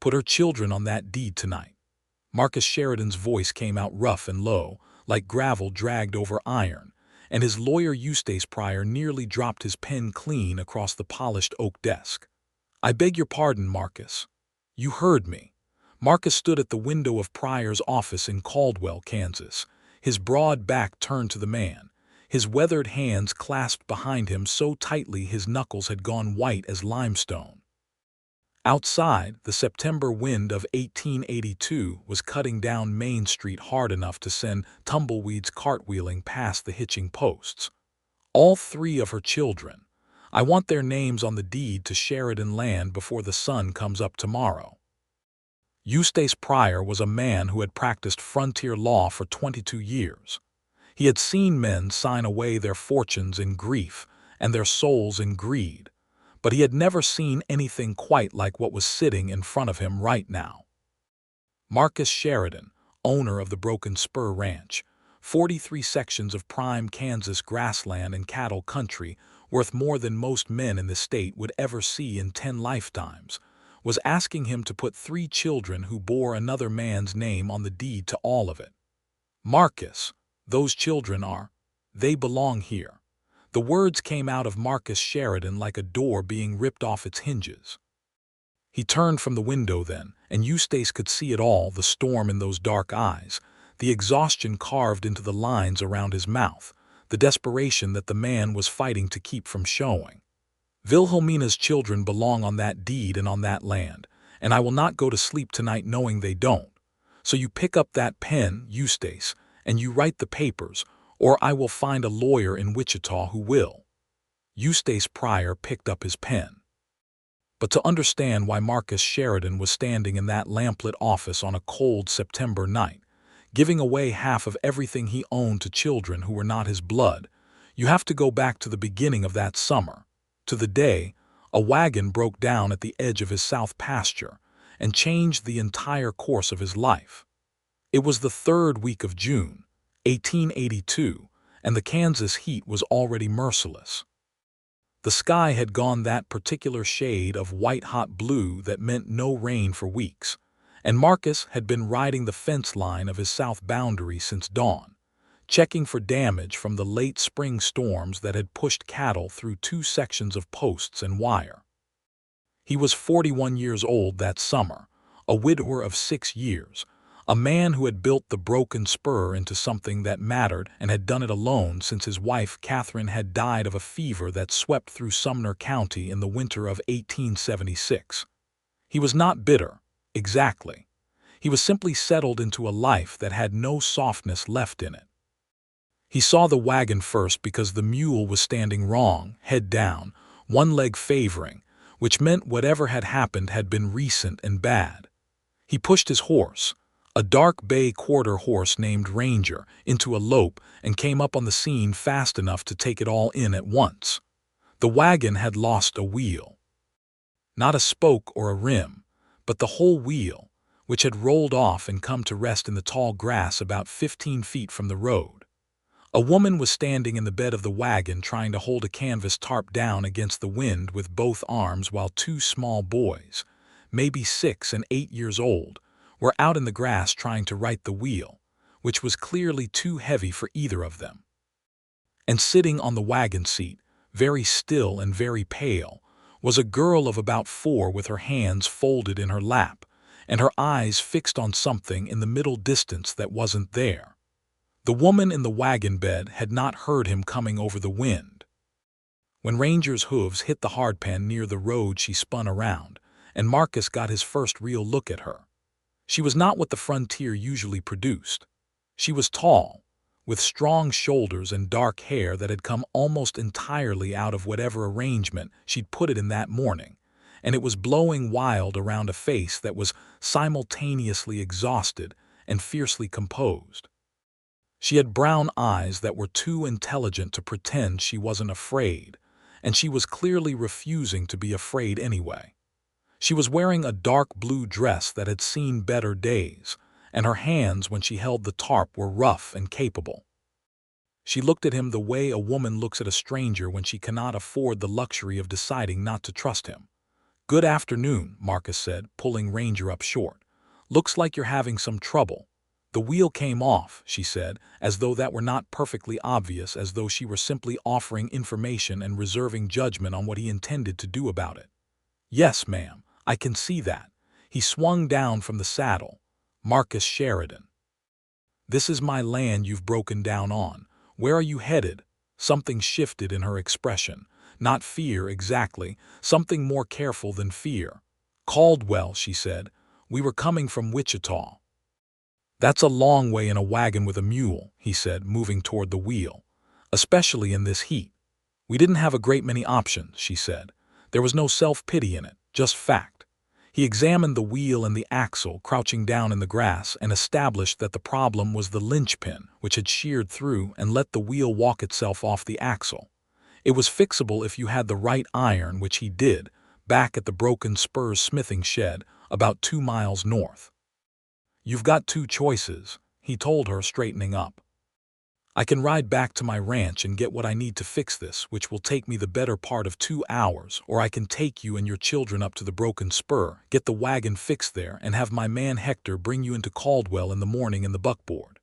Put her children on that deed tonight." Marcus Sheridan's voice came out rough and low, like gravel dragged over iron, and his lawyer Eustace Pryor nearly dropped his pen clean across the polished oak desk. "I beg your pardon, Marcus. You heard me." Marcus stood at the window of Pryor's office in Caldwell, Kansas, his broad back turned to the man, his weathered hands clasped behind him so tightly his knuckles had gone white as limestone. Outside, the September wind of 1882 was cutting down Main Street hard enough to send tumbleweeds cartwheeling past the hitching posts. "All three of her children. I want their names on the deed to Sheridan land before the sun comes up tomorrow." Eustace Pryor was a man who had practiced frontier law for 22 years. He had seen men sign away their fortunes in grief and their souls in greed, but he had never seen anything quite like what was sitting in front of him right now. Marcus Sheridan, owner of the Broken Spur Ranch, 43 sections of prime Kansas grassland and cattle country worth more than most men in the state would ever see in 10 lifetimes, was asking him to put 3 children who bore another man's name on the deed to all of it. "Marcus, those children they belong here." The words came out of Marcus Sheridan like a door being ripped off its hinges. He turned from the window then, and Eustace could see it all, the storm in those dark eyes, the exhaustion carved into the lines around his mouth, the desperation that the man was fighting to keep from showing. "Wilhelmina's children belong on that deed and on that land, and I will not go to sleep tonight knowing they don't. So you pick up that pen, Eustace, and you write the papers, or I will find a lawyer in Wichita who will." Eustace Pryor picked up his pen. But to understand why Marcus Sheridan was standing in that lamplit office on a cold September night, giving away half of everything he owned to children who were not his blood, you have to go back to the beginning of that summer, to the day a wagon broke down at the edge of his south pasture and changed the entire course of his life. It was the 3rd week of June, 1882, and the Kansas heat was already merciless. The sky had gone that particular shade of white-hot blue that meant no rain for weeks, and Marcus had been riding the fence line of his south boundary since dawn, checking for damage from the late spring storms that had pushed cattle through 2 sections of posts and wire. He was 41 years old that summer, a widower of 6 years, a man who had built the Broken Spur into something that mattered and had done it alone since his wife Catherine had died of a fever that swept through Sumner County in the winter of 1876. He was not bitter, exactly. He was simply settled into a life that had no softness left in it. He saw the wagon first because the mule was standing wrong, head down, one leg favoring, which meant whatever had happened had been recent and bad. He pushed his horse, a dark bay quarter horse named Ranger, into a lope and came up on the scene fast enough to take it all in at once. The wagon had lost a wheel. Not a spoke or a rim, but the whole wheel, which had rolled off and come to rest in the tall grass about 15 feet from the road. A woman was standing in the bed of the wagon trying to hold a canvas tarp down against the wind with both arms while 2 small boys, maybe 6 and 8 years old, were out in the grass trying to right the wheel, which was clearly too heavy for either of them. And sitting on the wagon seat, very still and very pale, was a girl of about 4 with her hands folded in her lap, and her eyes fixed on something in the middle distance that wasn't there. The woman in the wagon bed had not heard him coming over the wind. When Ranger's hooves hit the hardpan near the road, she spun around, and Marcus got his first real look at her. She was not what the frontier usually produced. She was tall, with strong shoulders and dark hair that had come almost entirely out of whatever arrangement she'd put it in that morning, and it was blowing wild around a face that was simultaneously exhausted and fiercely composed. She had brown eyes that were too intelligent to pretend she wasn't afraid, and she was clearly refusing to be afraid anyway. She was wearing a dark blue dress that had seen better days, and her hands when she held the tarp were rough and capable. She looked at him the way a woman looks at a stranger when she cannot afford the luxury of deciding not to trust him. "Good afternoon," Marcus said, pulling Ranger up short. "Looks like you're having some trouble." "The wheel came off," she said, as though that were not perfectly obvious, as though she were simply offering information and reserving judgment on what he intended to do about it. "Yes, ma'am, I can see that." He swung down from the saddle. "Marcus Sheridan. This is my land you've broken down on. Where are you headed?" Something shifted in her expression. Not fear exactly, something more careful than fear. "Caldwell," she said. "We were coming from Wichita." "That's a long way in a wagon with a mule," he said, moving toward the wheel. "Especially in this heat." "We didn't have a great many options," she said. There was no self-pity in it, just fact. He examined the wheel and the axle, crouching down in the grass, and established that the problem was the linchpin, which had sheared through and let the wheel walk itself off the axle. It was fixable if you had the right iron, which he did, back at the Broken Spurs smithing shed, about 2 miles north. "You've got two choices," he told her, straightening up. "I can ride back to my ranch and get what I need to fix this, which will take me the better part of 2 hours, or I can take you and your children up to the Broken Spur, get the wagon fixed there, and have my man Hector bring you into Caldwell in the morning in the buckboard."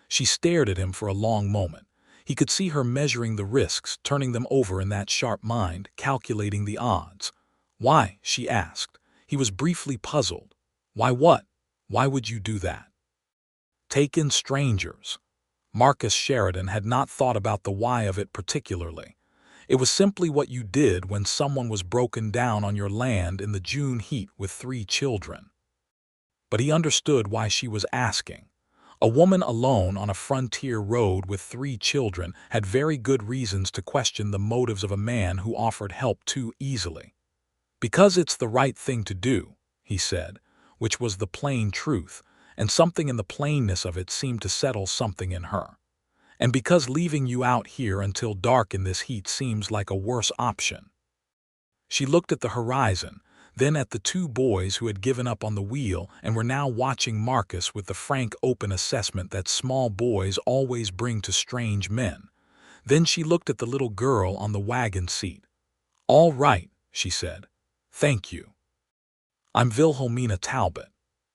She stared at him for a long moment. He could see her measuring the risks, turning them over in that sharp mind, calculating the odds. "Why?" she asked. He was briefly puzzled. "Why what? Why would you do that?" "Take in strangers." Marcus Sheridan had not thought about the why of it particularly. It was simply what you did when someone was broken down on your land in the June heat with 3 children. But he understood why she was asking. A woman alone on a frontier road with 3 children had very good reasons to question the motives of a man who offered help too easily. "Because it's the right thing to do," he said, which was the plain truth, and something in the plainness of it seemed to settle something in her. "And because leaving you out here until dark in this heat seems like a worse option." She looked at the horizon, then at the 2 boys who had given up on the wheel and were now watching Marcus with the frank, open assessment that small boys always bring to strange men. Then she looked at the little girl on the wagon seat. "All right," she said. "Thank you. I'm Wilhelmina Talbot."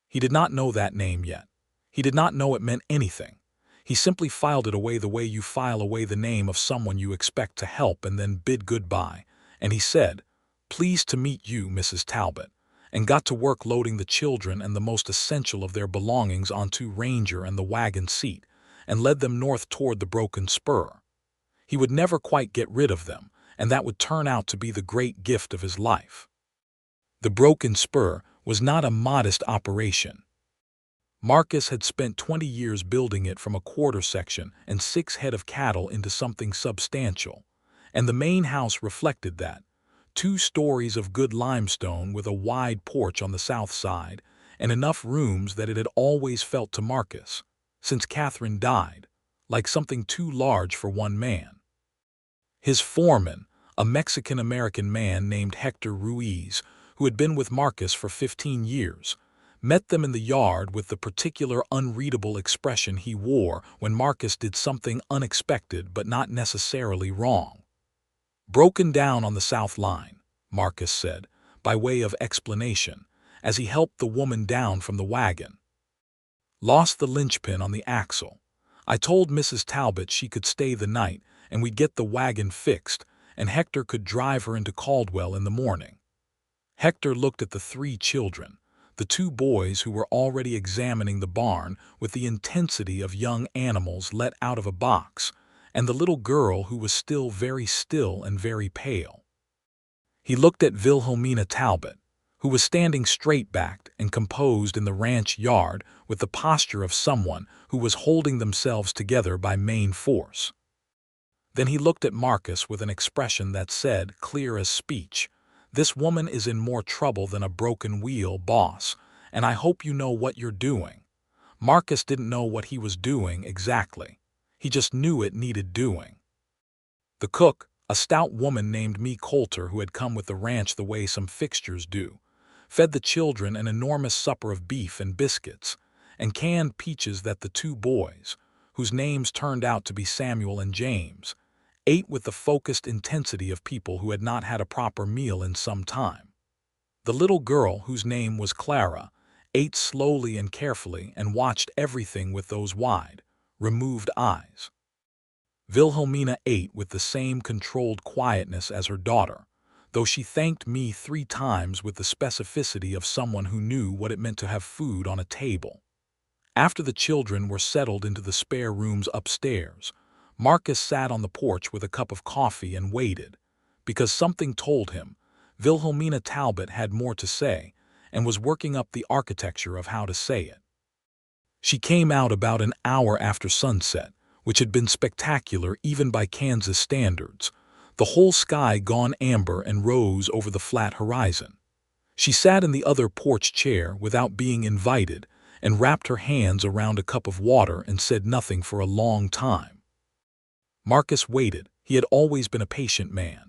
He did not know that name yet. He did not know it meant anything. He simply filed it away the way you file away the name of someone you expect to help and then bid goodbye, and he said, "Pleased to meet you, Mrs. Talbot," and got to work loading the children and the most essential of their belongings onto Ranger and the wagon seat, and led them north toward the Broken Spur. He would never quite get rid of them, and that would turn out to be the great gift of his life. The Broken Spur was not a modest operation. Marcus had spent 20 years building it from a quarter section and 6 head of cattle into something substantial, and the main house reflected that. 2 stories of good limestone with a wide porch on the south side, and enough rooms that it had always felt to Marcus, since Catherine died, like something too large for one man. His foreman, a Mexican-American man named Hector Ruiz, who had been with Marcus for 15 years, met them in the yard with the particular unreadable expression he wore when Marcus did something unexpected but not necessarily wrong. "Broken down on the south line," Marcus said, by way of explanation, as he helped the woman down from the wagon. "Lost the linchpin on the axle. I told Mrs. Talbot she could stay the night and we'd get the wagon fixed, and Hector could drive her into Caldwell in the morning." Hector looked at the 3 children, the 2 boys who were already examining the barn with the intensity of young animals let out of a box, and the little girl who was still very still and very pale. He looked at Wilhelmina Talbot, who was standing straight-backed and composed in the ranch yard with the posture of someone who was holding themselves together by main force. Then he looked at Marcus with an expression that said, clear as speech, "This woman is in more trouble than a broken wheel, boss, and I hope you know what you're doing." Marcus didn't know what he was doing exactly. He just knew it needed doing. The cook, a stout woman named Mee Coulter who had come with the ranch the way some fixtures do, fed the children an enormous supper of beef and biscuits, and canned peaches that the 2 boys, whose names turned out to be Samuel and James, ate with the focused intensity of people who had not had a proper meal in some time. The little girl, whose name was Clara, ate slowly and carefully and watched everything with those wide, removed eyes. Wilhelmina ate with the same controlled quietness as her daughter, though she thanked me 3 times with the specificity of someone who knew what it meant to have food on a table. After the children were settled into the spare rooms upstairs, Marcus sat on the porch with a cup of coffee and waited, because something told him Wilhelmina Talbot had more to say and was working up the architecture of how to say it. She came out about an hour after sunset, which had been spectacular even by Kansas standards, the whole sky gone amber and rose over the flat horizon. She sat in the other porch chair without being invited and wrapped her hands around a cup of water and said nothing for a long time. Marcus waited. He had always been a patient man.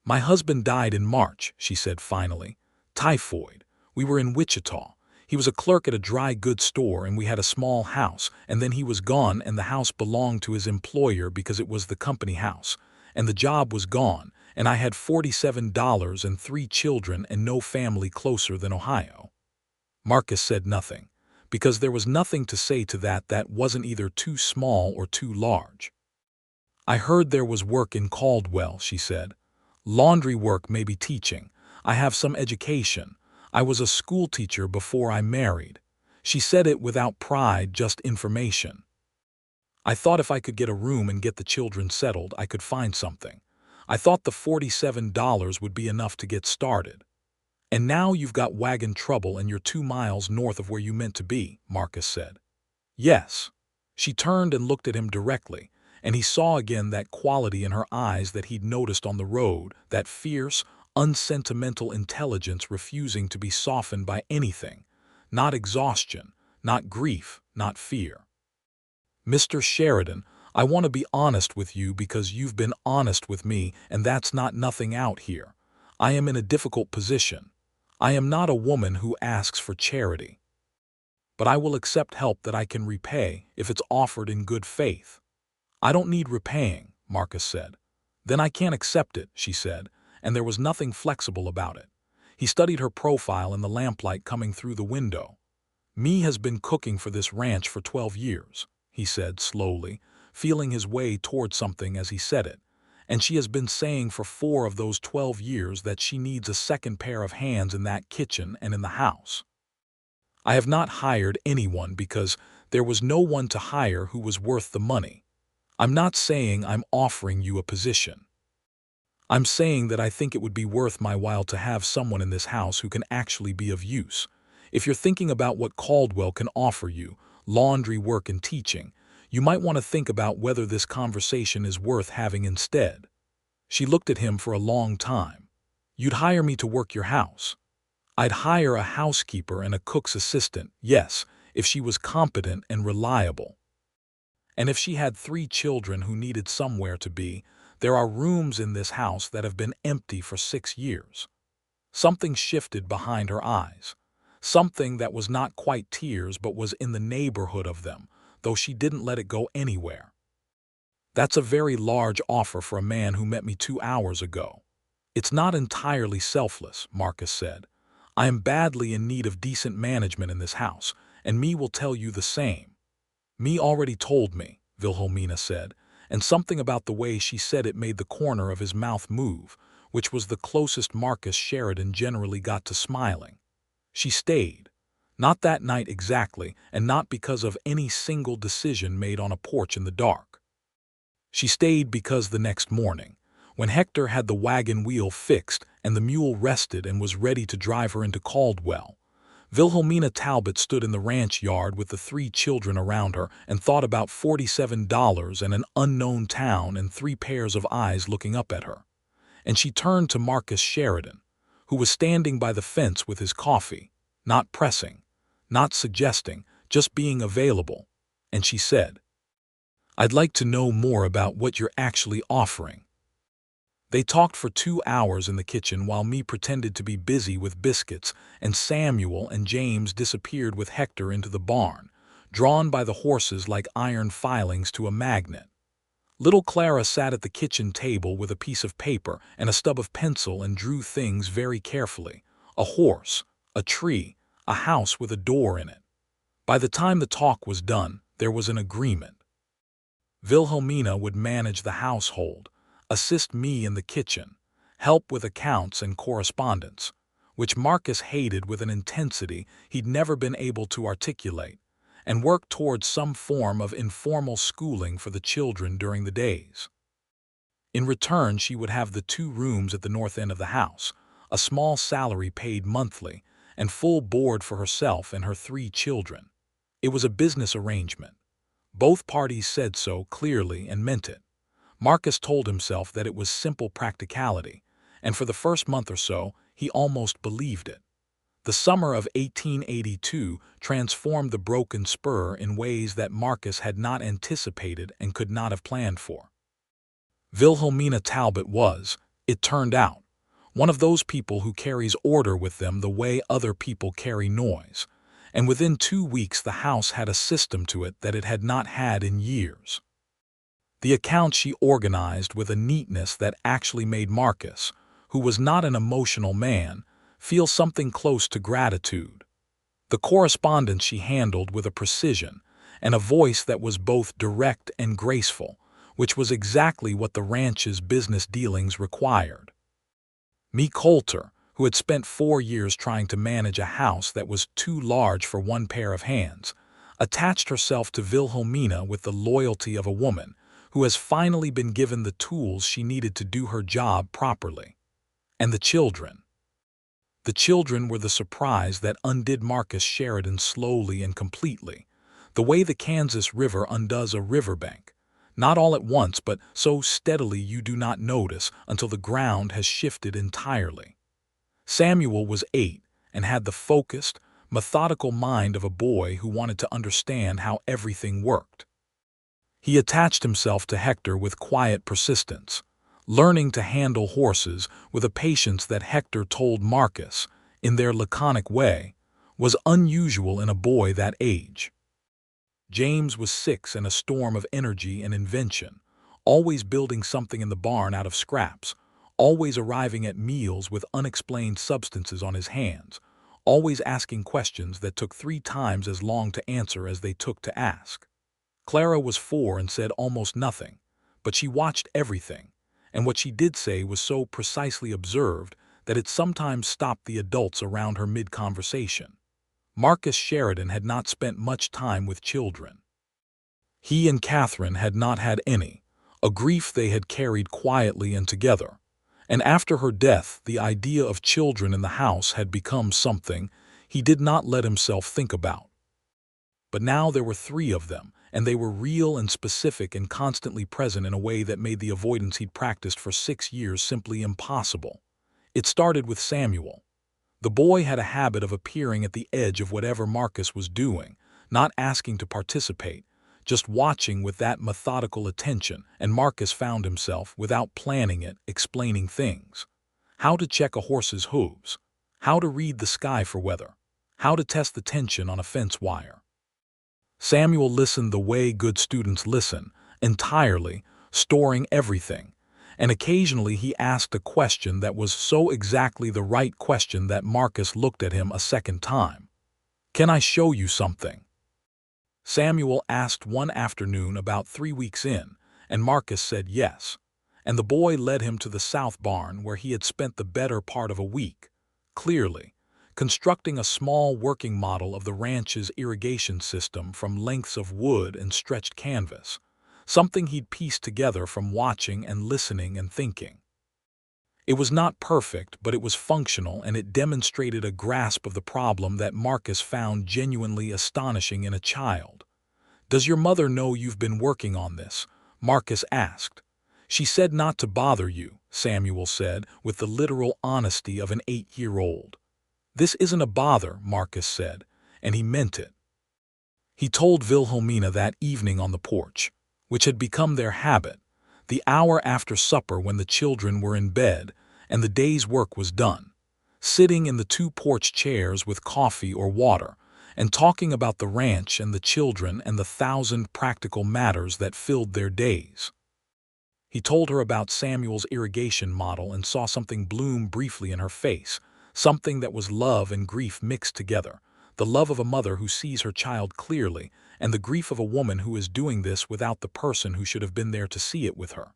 "My husband died in March," she said finally. "Typhoid. We were in Wichita. He was a clerk at a dry goods store and we had a small house, and then he was gone and the house belonged to his employer because it was the company house, and the job was gone, and I had $47 and 3 children and no family closer than Ohio." Marcus said nothing, because there was nothing to say to that wasn't either too small or too large. "I heard there was work in Caldwell," she said. "Laundry work, maybe teaching. I have some education. I was a school teacher before I married." She said it without pride, just information. "I thought if I could get a room and get the children settled, I could find something. I thought the $47 would be enough to get started." "And now you've got wagon trouble and you're 2 miles north of where you meant to be," Marcus said. "Yes." She turned and looked at him directly, and he saw again that quality in her eyes that he'd noticed on the road, that fierce, unsentimental intelligence refusing to be softened by anything, not exhaustion, not grief, not fear. "Mr. Sheridan, I want to be honest with you because you've been honest with me, and that's not nothing out here. I am in a difficult position. I am not a woman who asks for charity. But I will accept help that I can repay if it's offered in good faith." "I don't need repaying," Marcus said. "Then I can't accept it," she said, and there was nothing flexible about it. He studied her profile in the lamplight coming through the window. "Me has been cooking for this ranch for 12 years, he said slowly, feeling his way toward something as he said it, and she has been saying for 4 of those 12 years that she needs a second pair of hands in that kitchen and in the house. I have not hired anyone because there was no one to hire who was worth the money. I'm not saying I'm offering you a position. I'm saying that I think it would be worth my while to have someone in this house who can actually be of use. If you're thinking about what Caldwell can offer you, laundry work and teaching, you might want to think about whether this conversation is worth having instead." She looked at him for a long time. "You'd hire me to work your house?" "I'd hire a housekeeper and a cook's assistant, yes, if she was competent and reliable. And if she had 3 children who needed somewhere to be, there are rooms in this house that have been empty for 6 years. Something shifted behind her eyes. Something that was not quite tears but was in the neighborhood of them, though she didn't let it go anywhere. "That's a very large offer for a man who met me 2 hours ago." "It's not entirely selfless," Marcus said. "I am badly in need of decent management in this house, and me will tell you the same." "Me already told me," Wilhelmina said, and something about the way she said it made the corner of his mouth move, which was the closest Marcus Sheridan generally got to smiling. She stayed. Not that night exactly, and not because of any single decision made on a porch in the dark. She stayed because the next morning, when Hector had the wagon wheel fixed and the mule rested and was ready to drive her into Caldwell, Wilhelmina Talbot stood in the ranch yard with the 3 children around her and thought about $47 and an unknown town and 3 pairs of eyes looking up at her. And she turned to Marcus Sheridan, who was standing by the fence with his coffee, not pressing, not suggesting, just being available, and she said, "I'd like to know more about what you're actually offering." They talked for 2 hours in the kitchen while me pretended to be busy with biscuits, and Samuel and James disappeared with Hector into the barn, drawn by the horses like iron filings to a magnet. Little Clara sat at the kitchen table with a piece of paper and a stub of pencil and drew things very carefully, a horse, a tree, a house with a door in it. By the time the talk was done, there was an agreement. Wilhelmina would manage the household, assist me in the kitchen, help with accounts and correspondence, which Marcus hated with an intensity he'd never been able to articulate, and work towards some form of informal schooling for the children during the days. In return, she would have the 2 rooms at the north end of the house, a small salary paid monthly, and full board for herself and her 3 children. It was a business arrangement. Both parties said so clearly and meant it. Marcus told himself that it was simple practicality, and for the first month or so, he almost believed it. The summer of 1882 transformed the broken spur in ways that Marcus had not anticipated and could not have planned for. Wilhelmina Talbot was, it turned out, one of those people who carries order with them the way other people carry noise, and within 2 weeks the house had a system to it that it had not had in years. The accounts she organized with a neatness that actually made Marcus, who was not an emotional man, feel something close to gratitude. The correspondence she handled with a precision and a voice that was both direct and graceful, which was exactly what the ranch's business dealings required. Me Coulter, who had spent 4 years trying to manage a house that was too large for one pair of hands, attached herself to Wilhelmina with the loyalty of a woman who has finally been given the tools she needed to do her job properly. And the children. The children were the surprise that undid Marcus Sheridan slowly and completely, the way the Kansas River undoes a riverbank, not all at once but so steadily you do not notice until the ground has shifted entirely. Samuel was 8 and had the focused, methodical mind of a boy who wanted to understand how everything worked. He attached himself to Hector with quiet persistence, learning to handle horses with a patience that Hector told Marcus, in their laconic way, was unusual in a boy that age. James was 6 and a storm of energy and invention, always building something in the barn out of scraps, always arriving at meals with unexplained substances on his hands, always asking questions that took 3 times as long to answer as they took to ask. Clara was 4 and said almost nothing, but she watched everything, and what she did say was so precisely observed that it sometimes stopped the adults around her mid-conversation. Marcus Sheridan had not spent much time with children. He and Catherine had not had any, a grief they had carried quietly and together, and after her death the idea of children in the house had become something he did not let himself think about. But now there were 3 of them, and they were real and specific and constantly present in a way that made the avoidance he'd practiced for 6 years simply impossible. It started with Samuel. The boy had a habit of appearing at the edge of whatever Marcus was doing, not asking to participate, just watching with that methodical attention, and Marcus found himself, without planning it, explaining things. How to check a horse's hooves, how to read the sky for weather, how to test the tension on a fence wire. Samuel listened the way good students listen, entirely, storing everything, and occasionally he asked a question that was so exactly the right question that Marcus looked at him a second time. "Can I show you something?" Samuel asked one afternoon about 3 weeks in, and Marcus said yes, and the boy led him to the south barn where he had spent the better part of a week, clearly, constructing a small working model of the ranch's irrigation system from lengths of wood and stretched canvas, something he'd pieced together from watching and listening and thinking. It was not perfect, but it was functional, and it demonstrated a grasp of the problem that Marcus found genuinely astonishing in a child. "Does your mother know you've been working on this?" Marcus asked. "She said not to bother you," Samuel said, with the literal honesty of an 8-year-old. "This isn't a bother," Marcus said, and he meant it. He told Wilhelmina that evening on the porch, which had become their habit, the hour after supper when the children were in bed and the day's work was done, sitting in the 2 porch chairs with coffee or water and talking about the ranch and the children and the 1,000 practical matters that filled their days. He told her about Samuel's irrigation model and saw something bloom briefly in her face, something that was love and grief mixed together, the love of a mother who sees her child clearly, and the grief of a woman who is doing this without the person who should have been there to see it with her.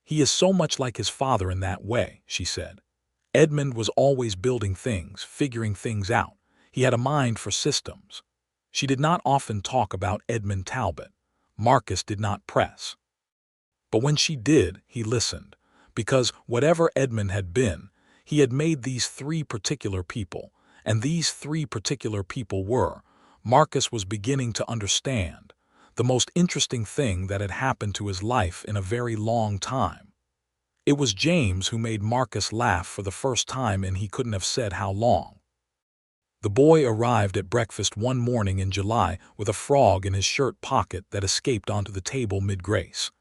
He is so much like his father in that way, she said. Edmund was always building things, figuring things out. He had a mind for systems. She did not often talk about Edmund Talbot. Marcus did not press. But when she did, he listened, because whatever Edmund had been, he had made these three particular people, and these three particular people were, Marcus was beginning to understand, the most interesting thing that had happened to his life in a very long time. It was James who made Marcus laugh for the first time in he couldn't have said how long. The boy arrived at breakfast one morning in July with a frog in his shirt pocket that escaped onto the table mid-grace,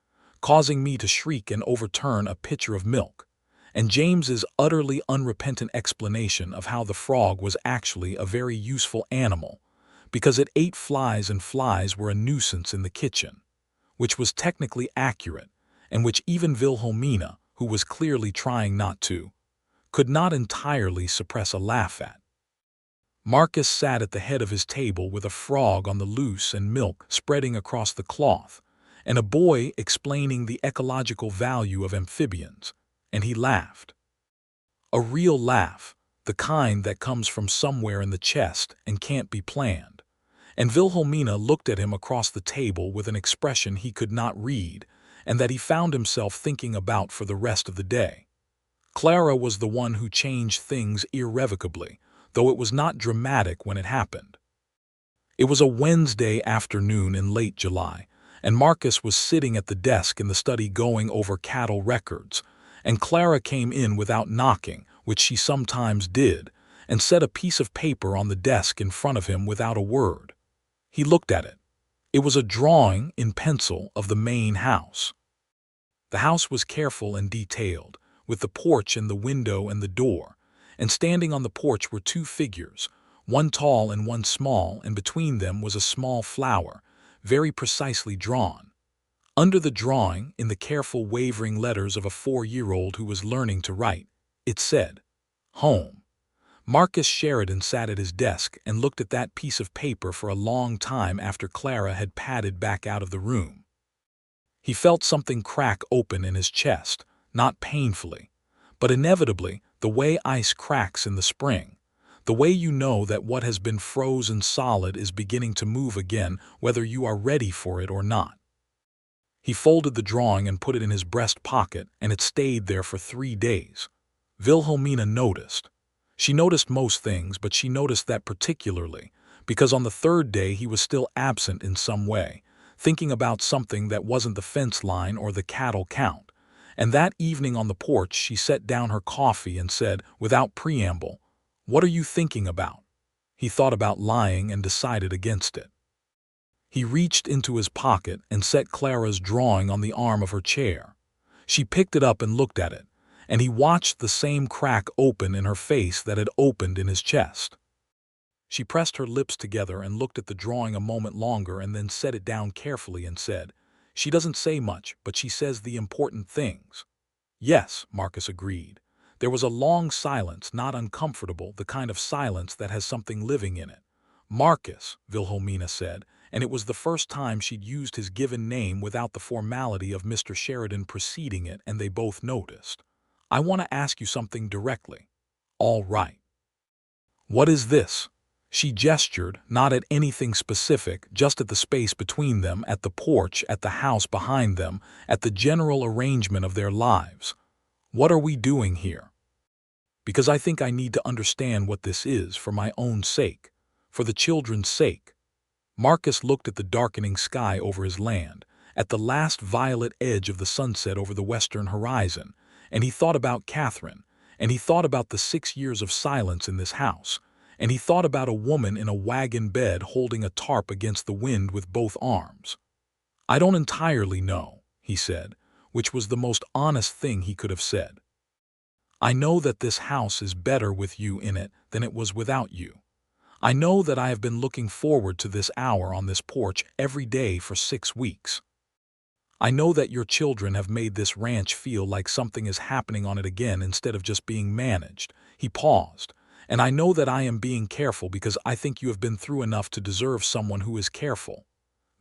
causing me to shriek and overturn a pitcher of milk, and James's utterly unrepentant explanation of how the frog was actually a very useful animal, because it ate flies and flies were a nuisance in the kitchen, which was technically accurate, and which even Wilhelmina, who was clearly trying not to, could not entirely suppress a laugh at. Marcus sat at the head of his table with a frog on the loose and milk spreading across the cloth, and a boy explaining the ecological value of amphibians, and he laughed. A real laugh, the kind that comes from somewhere in the chest and can't be planned. And Wilhelmina looked at him across the table with an expression he could not read, and that he found himself thinking about for the rest of the day. Clara was the one who changed things irrevocably, though it was not dramatic when it happened. It was a Wednesday afternoon in late July, and Marcus was sitting at the desk in the study going over cattle records, and Clara came in without knocking, which she sometimes did, and set a piece of paper on the desk in front of him without a word. He looked at it. It was a drawing in pencil of the main house. The house was careful and detailed, with the porch and the window and the door, and standing on the porch were two figures, one tall and one small, and between them was a small flower, very precisely drawn. Under the drawing, in the careful wavering letters of a 4-year-old who was learning to write, it said, "Home." Marcus Sheridan sat at his desk and looked at that piece of paper for a long time after Clara had padded back out of the room. He felt something crack open in his chest, not painfully, but inevitably, the way ice cracks in the spring, the way you know that what has been frozen solid is beginning to move again, whether you are ready for it or not. He folded the drawing and put it in his breast pocket, and it stayed there for 3 days. Wilhelmina noticed. She noticed most things, but she noticed that particularly, because on the 3rd day he was still absent in some way, thinking about something that wasn't the fence line or the cattle count. And that evening on the porch she set down her coffee and said, without preamble, "What are you thinking about?" He thought about lying and decided against it. He reached into his pocket and set Clara's drawing on the arm of her chair. She picked it up and looked at it, and he watched the same crack open in her face that had opened in his chest. She pressed her lips together and looked at the drawing a moment longer and then set it down carefully and said, "She doesn't say much, but she says the important things." "Yes," Marcus agreed. There was a long silence, not uncomfortable, the kind of silence that has something living in it. "Marcus," Wilhelmina said, and it was the first time she'd used his given name without the formality of Mr. Sheridan preceding it, and they both noticed. "I want to ask you something directly." "All right." "What is this?" She gestured, not at anything specific, just at the space between them, at the porch, at the house behind them, at the general arrangement of their lives. "What are we doing here?" "Because I think I need to understand what this is for my own sake, for the children's sake." Marcus looked at the darkening sky over his land, at the last violet edge of the sunset over the western horizon, and he thought about Catherine, and he thought about the 6 years of silence in this house, and he thought about a woman in a wagon bed holding a tarp against the wind with both arms. "I don't entirely know," he said, which was the most honest thing he could have said. "I know that this house is better with you in it than it was without you. I know that I have been looking forward to this hour on this porch every day for 6 weeks. I know that your children have made this ranch feel like something is happening on it again instead of just being managed." He paused, And I know that I am being careful because I think you have been through enough to deserve someone who is careful."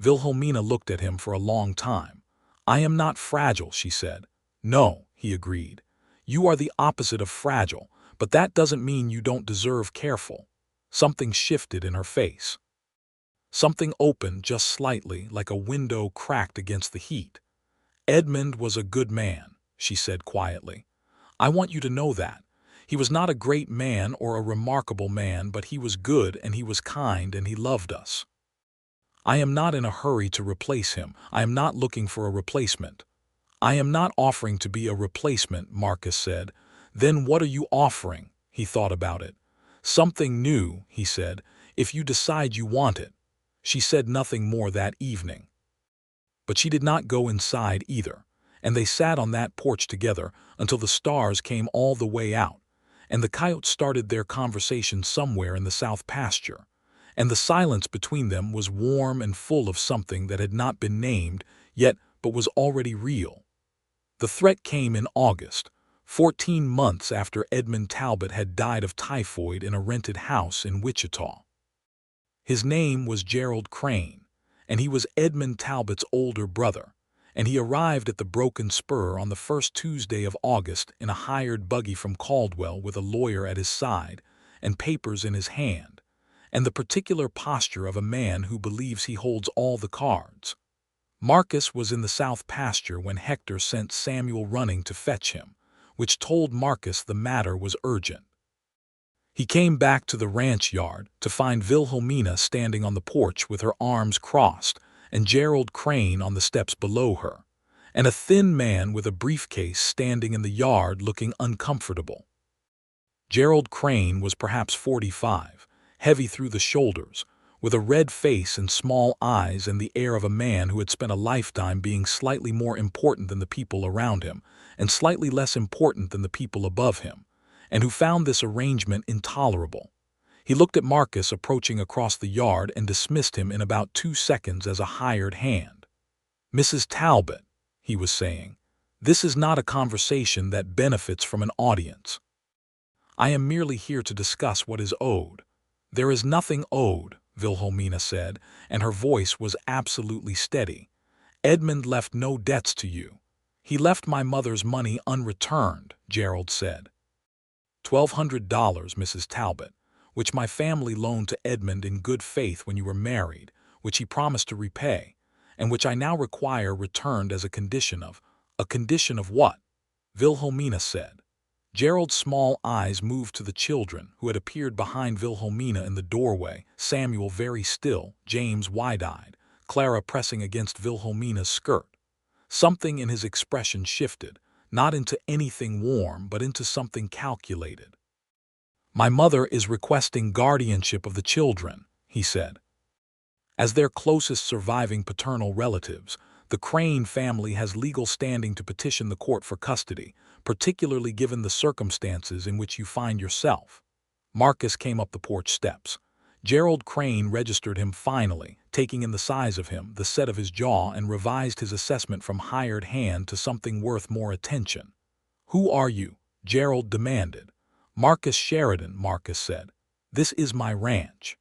Wilhelmina looked at him for a long time. "I am not fragile," she said. "No," he agreed. "You are the opposite of fragile, but that doesn't mean you don't deserve careful." Something shifted in her face. Something opened just slightly, like a window cracked against the heat. "Edmund was a good man," she said quietly. "I want you to know that. He was not a great man or a remarkable man, but he was good and he was kind and he loved us. I am not in a hurry to replace him. I am not looking for a replacement." "I am not offering to be a replacement," Marcus said. "Then what are you offering?" He thought about it. "Something new," he said, "if you decide you want it." She said nothing more that evening. But she did not go inside either, and they sat on that porch together until the stars came all the way out, and the coyotes started their conversation somewhere in the south pasture, and the silence between them was warm and full of something that had not been named yet but was already real. The threat came in August, 14 months after Edmund Talbot had died of typhoid in a rented house in Wichita. His name was Gerald Crane, and he was Edmund Talbot's older brother, and he arrived at the Broken Spur on the first Tuesday of August in a hired buggy from Caldwell with a lawyer at his side and papers in his hand, and the particular posture of a man who believes he holds all the cards. Marcus was in the south pasture when Hector sent Samuel running to fetch him, which told Marcus the matter was urgent. He came back to the ranch yard to find Wilhelmina standing on the porch with her arms crossed and Gerald Crane on the steps below her, and a thin man with a briefcase standing in the yard looking uncomfortable. Gerald Crane was perhaps 45, heavy through the shoulders, with a red face and small eyes and the air of a man who had spent a lifetime being slightly more important than the people around him and slightly less important than the people above him, and who found this arrangement intolerable. He looked at Marcus approaching across the yard and dismissed him in about 2 seconds as a hired hand. "Mrs. Talbot," he was saying, "this is not a conversation that benefits from an audience. I am merely here to discuss what is owed." "There is nothing owed," Wilhelmina said, and her voice was absolutely steady. "Edmund left no debts to you." "He left my mother's money unreturned," Gerald said. $1,200, Mrs. Talbot, which my family loaned to Edmund in good faith when you were married, which he promised to repay, and which I now require returned as a condition of—" "A condition of what?" Wilhelmina said. Gerald's small eyes moved to the children who had appeared behind Wilhelmina in the doorway, Samuel very still, James wide-eyed, Clara pressing against Wilhelmina's skirt. Something in his expression shifted, not into anything warm but into something calculated. "My mother is requesting guardianship of the children," he said. "As their closest surviving paternal relatives, the Crane family has legal standing to petition the court for custody, particularly given the circumstances in which you find yourself." Marcus came up the porch steps. Gerald Crane registered him finally, taking in the size of him, the set of his jaw, and revised his assessment from hired hand to something worth more attention. "Who are you?" Gerald demanded. "Marcus Sheridan," Marcus said. "This is my ranch.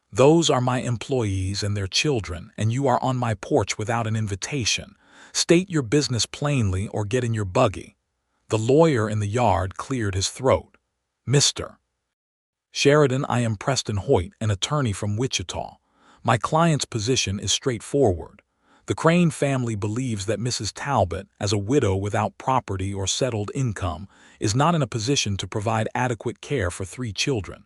Those are my employees and their children, and you are on my porch without an invitation. State your business plainly or get in your buggy." The lawyer in the yard cleared his throat. "Mr. Sheridan, I am Preston Hoyt, an attorney from Wichita. My client's position is straightforward. The Crane family believes that Mrs. Talbot, as a widow without property or settled income, is not in a position to provide adequate care for 3 children.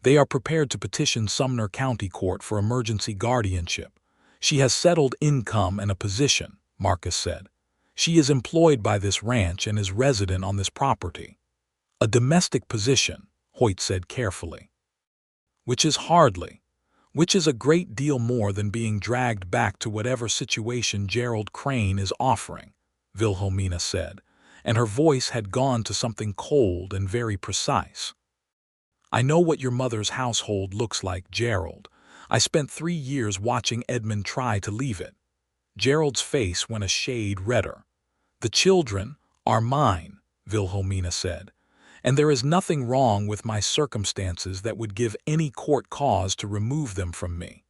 They are prepared to petition Sumner County Court for emergency guardianship. She has settled income and a position," Marcus said. "She is employed by this ranch and is resident on this property." "A domestic position," Hoyt said carefully. "Which is a great deal more than being dragged back to whatever situation Gerald Crane is offering," Wilhelmina said, and her voice had gone to something cold and very precise. "I know what your mother's household looks like, Gerald. I spent 3 years watching Edmund try to leave it." Gerald's face went a shade redder. "The children are mine," Wilhelmina said, and there is nothing wrong with my circumstances that would give any court cause to remove them from me."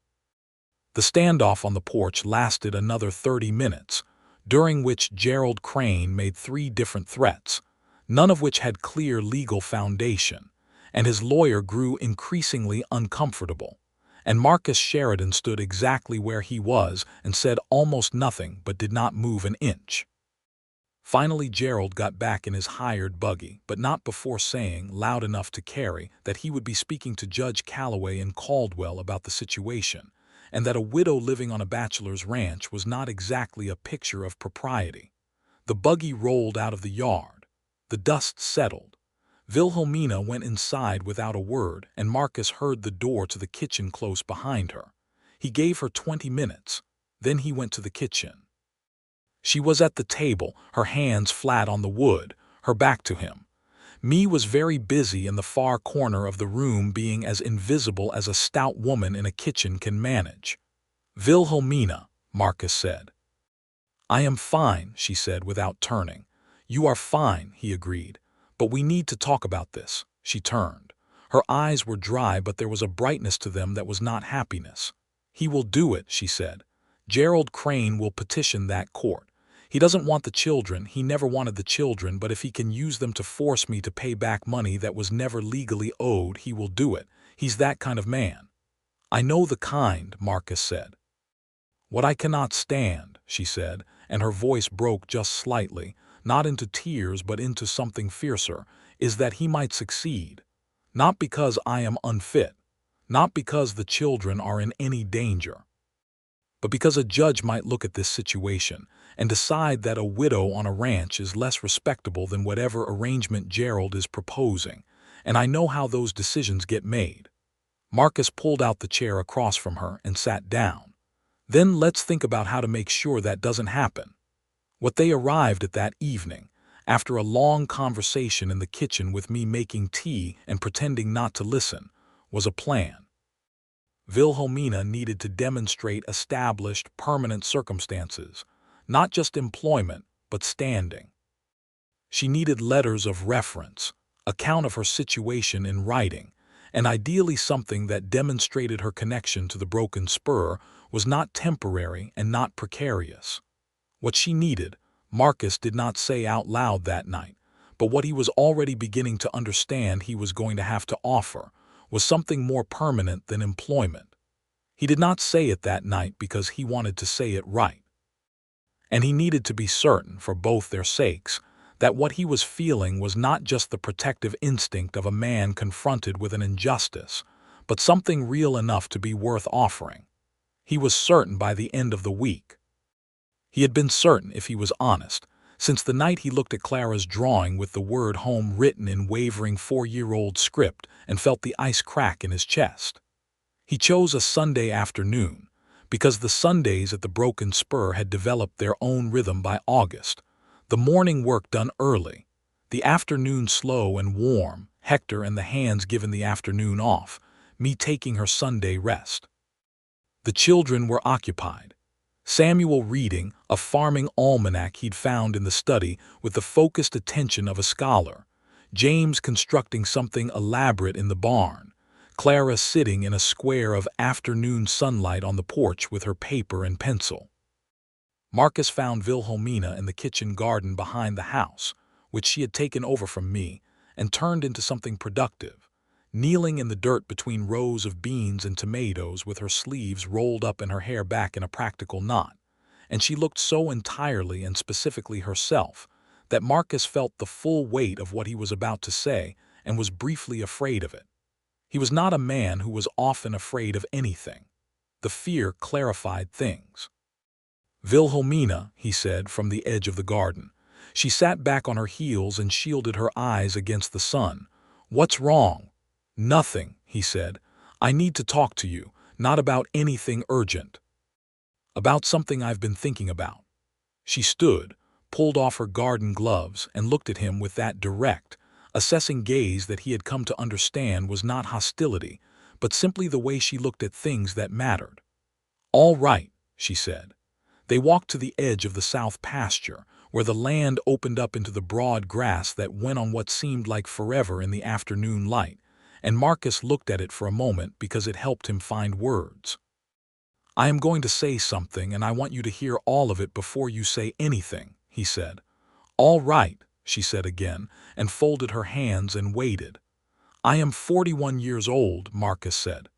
The standoff on the porch lasted another 30 minutes, during which Gerald Crane made 3 different threats, none of which had clear legal foundation, and his lawyer grew increasingly uncomfortable, and Marcus Sheridan stood exactly where he was and said almost nothing but did not move an inch. Finally, Gerald got back in his hired buggy, but not before saying, loud enough to carry, that he would be speaking to Judge Calloway in Caldwell about the situation, and that a widow living on a bachelor's ranch was not exactly a picture of propriety. The buggy rolled out of the yard. The dust settled. Wilhelmina went inside without a word, and Marcus heard the door to the kitchen close behind her. He gave her 20 minutes. Then he went to the kitchen. She was at the table, her hands flat on the wood, her back to him. Me was very busy in the far corner of the room, being as invisible as a stout woman in a kitchen can manage. "Wilhelmina," Marcus said. "I am fine," she said without turning. "You are fine," he agreed. "But we need to talk about this." She turned. Her eyes were dry, but there was a brightness to them that was not happiness. "He will do it," she said. "Gerald Crane will petition that court. He doesn't want the children, he never wanted the children, but if he can use them to force me to pay back money that was never legally owed, he will do it. He's that kind of man." "I know the kind," Marcus said. "What I cannot stand," she said, and her voice broke just slightly, not into tears but into something fiercer, "is that he might succeed. Not because I am unfit, not because the children are in any danger, but because a judge might look at this situation and decide that a widow on a ranch is less respectable than whatever arrangement Gerald is proposing, and I know how those decisions get made." Marcus pulled out the chair across from her and sat down. "Then let's think about how to make sure that doesn't happen." What they arrived at that evening, after a long conversation in the kitchen with me making tea and pretending not to listen, was a plan. Wilhelmina needed to demonstrate established, permanent circumstances, not just employment, but standing. She needed letters of reference, account of her situation in writing, and ideally something that demonstrated her connection to the broken spur was not temporary and not precarious. What she needed, Marcus did not say out loud that night, but what he was already beginning to understand he was going to have to offer, was something more permanent than employment. He did not say it that night because he wanted to say it right. And he needed to be certain, for both their sakes, that what he was feeling was not just the protective instinct of a man confronted with an injustice, but something real enough to be worth offering. He was certain by the end of the week. He had been certain, if he was honest, since the night he looked at Clara's drawing with the word home written in wavering 4-year-old script and felt the ice crack in his chest. He chose a Sunday afternoon, because the Sundays at the Broken Spur had developed their own rhythm by August, the morning work done early, the afternoon slow and warm, Hector and the hands given the afternoon off, me taking her Sunday rest. The children were occupied. Samuel reading a farming almanac he'd found in the study with the focused attention of a scholar, James constructing something elaborate in the barn, Clara sitting in a square of afternoon sunlight on the porch with her paper and pencil. Marcus found Wilhelmina in the kitchen garden behind the house, which she had taken over from me and turned into something productive, kneeling in the dirt between rows of beans and tomatoes with her sleeves rolled up and her hair back in a practical knot, and she looked so entirely and specifically herself that Marcus felt the full weight of what he was about to say and was briefly afraid of it. He was not a man who was often afraid of anything. The fear clarified things. "Wilhelmina," he said from the edge of the garden. She sat back on her heels and shielded her eyes against the sun. "What's wrong?" "Nothing," he said. "I need to talk to you, not about anything urgent. About something I've been thinking about." She stood, pulled off her garden gloves, and looked at him with that direct, assessing gaze that he had come to understand was not hostility, but simply the way she looked at things that mattered. "All right," she said. They walked to the edge of the south pasture, where the land opened up into the broad grass that went on what seemed like forever in the afternoon light, and Marcus looked at it for a moment because it helped him find words. "I am going to say something, and I want you to hear all of it before you say anything," he said. "All right," she said again, and folded her hands and waited. "I am 41 years old," Marcus said.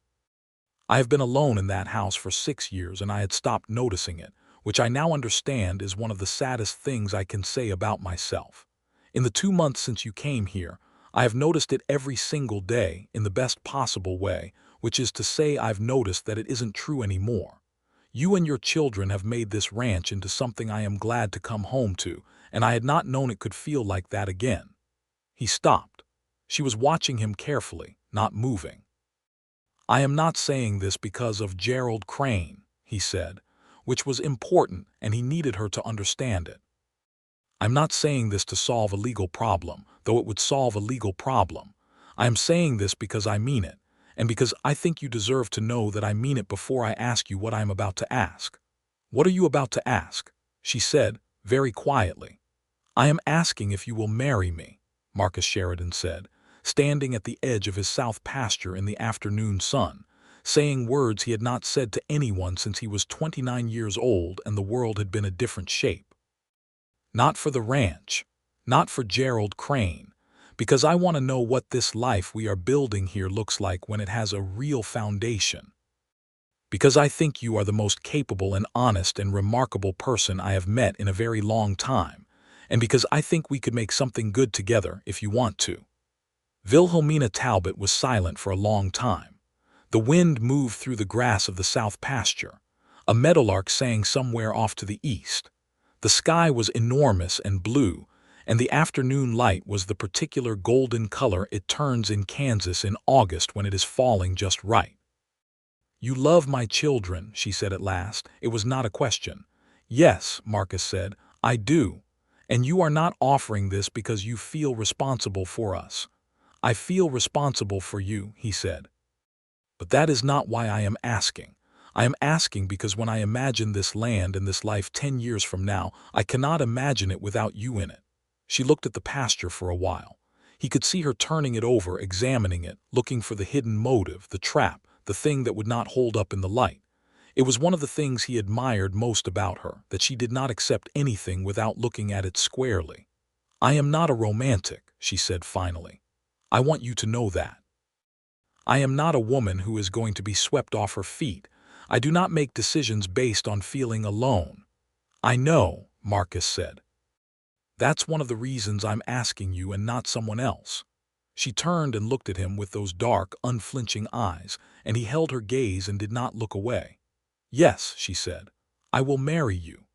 "I have been alone in that house for 6 years, and I had stopped noticing it, which I now understand is one of the saddest things I can say about myself. In the 2 months since you came here, I have noticed it every single day in the best possible way, which is to say I've noticed that it isn't true anymore. You and your children have made this ranch into something I am glad to come home to, and I had not known it could feel like that again." He stopped. She was watching him carefully, not moving. "I am not saying this because of Gerald Crane," he said, which was important, and he needed her to understand it. "I'm not saying this to solve a legal problem, though it would solve a legal problem. I am saying this because I mean it, and because I think you deserve to know that I mean it before I ask you what I am about to ask." "What are you about to ask?" she said, very quietly. "I am asking if you will marry me," Marcus Sheridan said, standing at the edge of his south pasture in the afternoon sun, saying words he had not said to anyone since he was 29 years old and the world had been a different shape. "Not for the ranch, not for Gerald Crane, because I want to know what this life we are building here looks like when it has a real foundation. Because I think you are the most capable and honest and remarkable person I have met in a very long time, and because I think we could make something good together if you want to." Wilhelmina Talbot was silent for a long time. The wind moved through the grass of the south pasture. A meadowlark sang somewhere off to the east. The sky was enormous and blue, and the afternoon light was the particular golden color it turns in Kansas in August when it is falling just right. "You love my children," she said at last. It was not a question. "Yes," Marcus said, "I do. And you are not offering this because you feel responsible for us." "I feel responsible for you," he said. "But that is not why I am asking. I am asking because when I imagine this land and this life 10 years from now, I cannot imagine it without you in it." She looked at the pasture for a while. He could see her turning it over, examining it, looking for the hidden motive, the trap, the thing that would not hold up in the light. It was one of the things he admired most about her, that she did not accept anything without looking at it squarely. "I am not a romantic," she said finally. "I want you to know that. I am not a woman who is going to be swept off her feet. I do not make decisions based on feeling alone." "I know," Marcus said. "That's one of the reasons I'm asking you and not someone else." She turned and looked at him with those dark, unflinching eyes, and he held her gaze and did not look away. "Yes," she said, "I will marry you."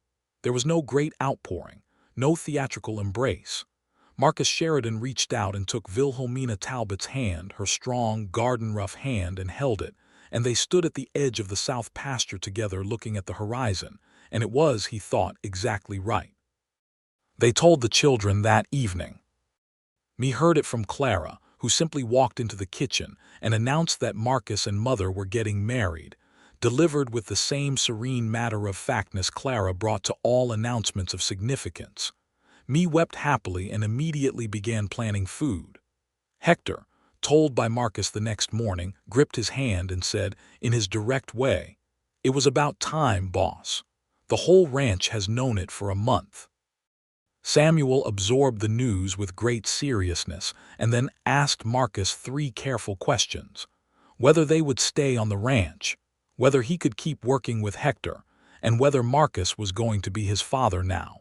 There was no great outpouring, no theatrical embrace. Marcus Sheridan reached out and took Wilhelmina Talbot's hand, her strong, garden-rough hand, and held it, and they stood at the edge of the south pasture together looking at the horizon, and it was, he thought, exactly right. They told the children that evening. Me heard it from Clara, who simply walked into the kitchen and announced that Marcus and Mother were getting married, delivered with the same serene matter-of-factness Clara brought to all announcements of significance. Me wept happily and immediately began planning food. Hector, told by Marcus the next morning, gripped his hand and said, in his direct way, "It was about time, boss. The whole ranch has known it for a month." Samuel absorbed the news with great seriousness and then asked Marcus 3 careful questions: whether they would stay on the ranch, whether he could keep working with Hector, and whether Marcus was going to be his father now.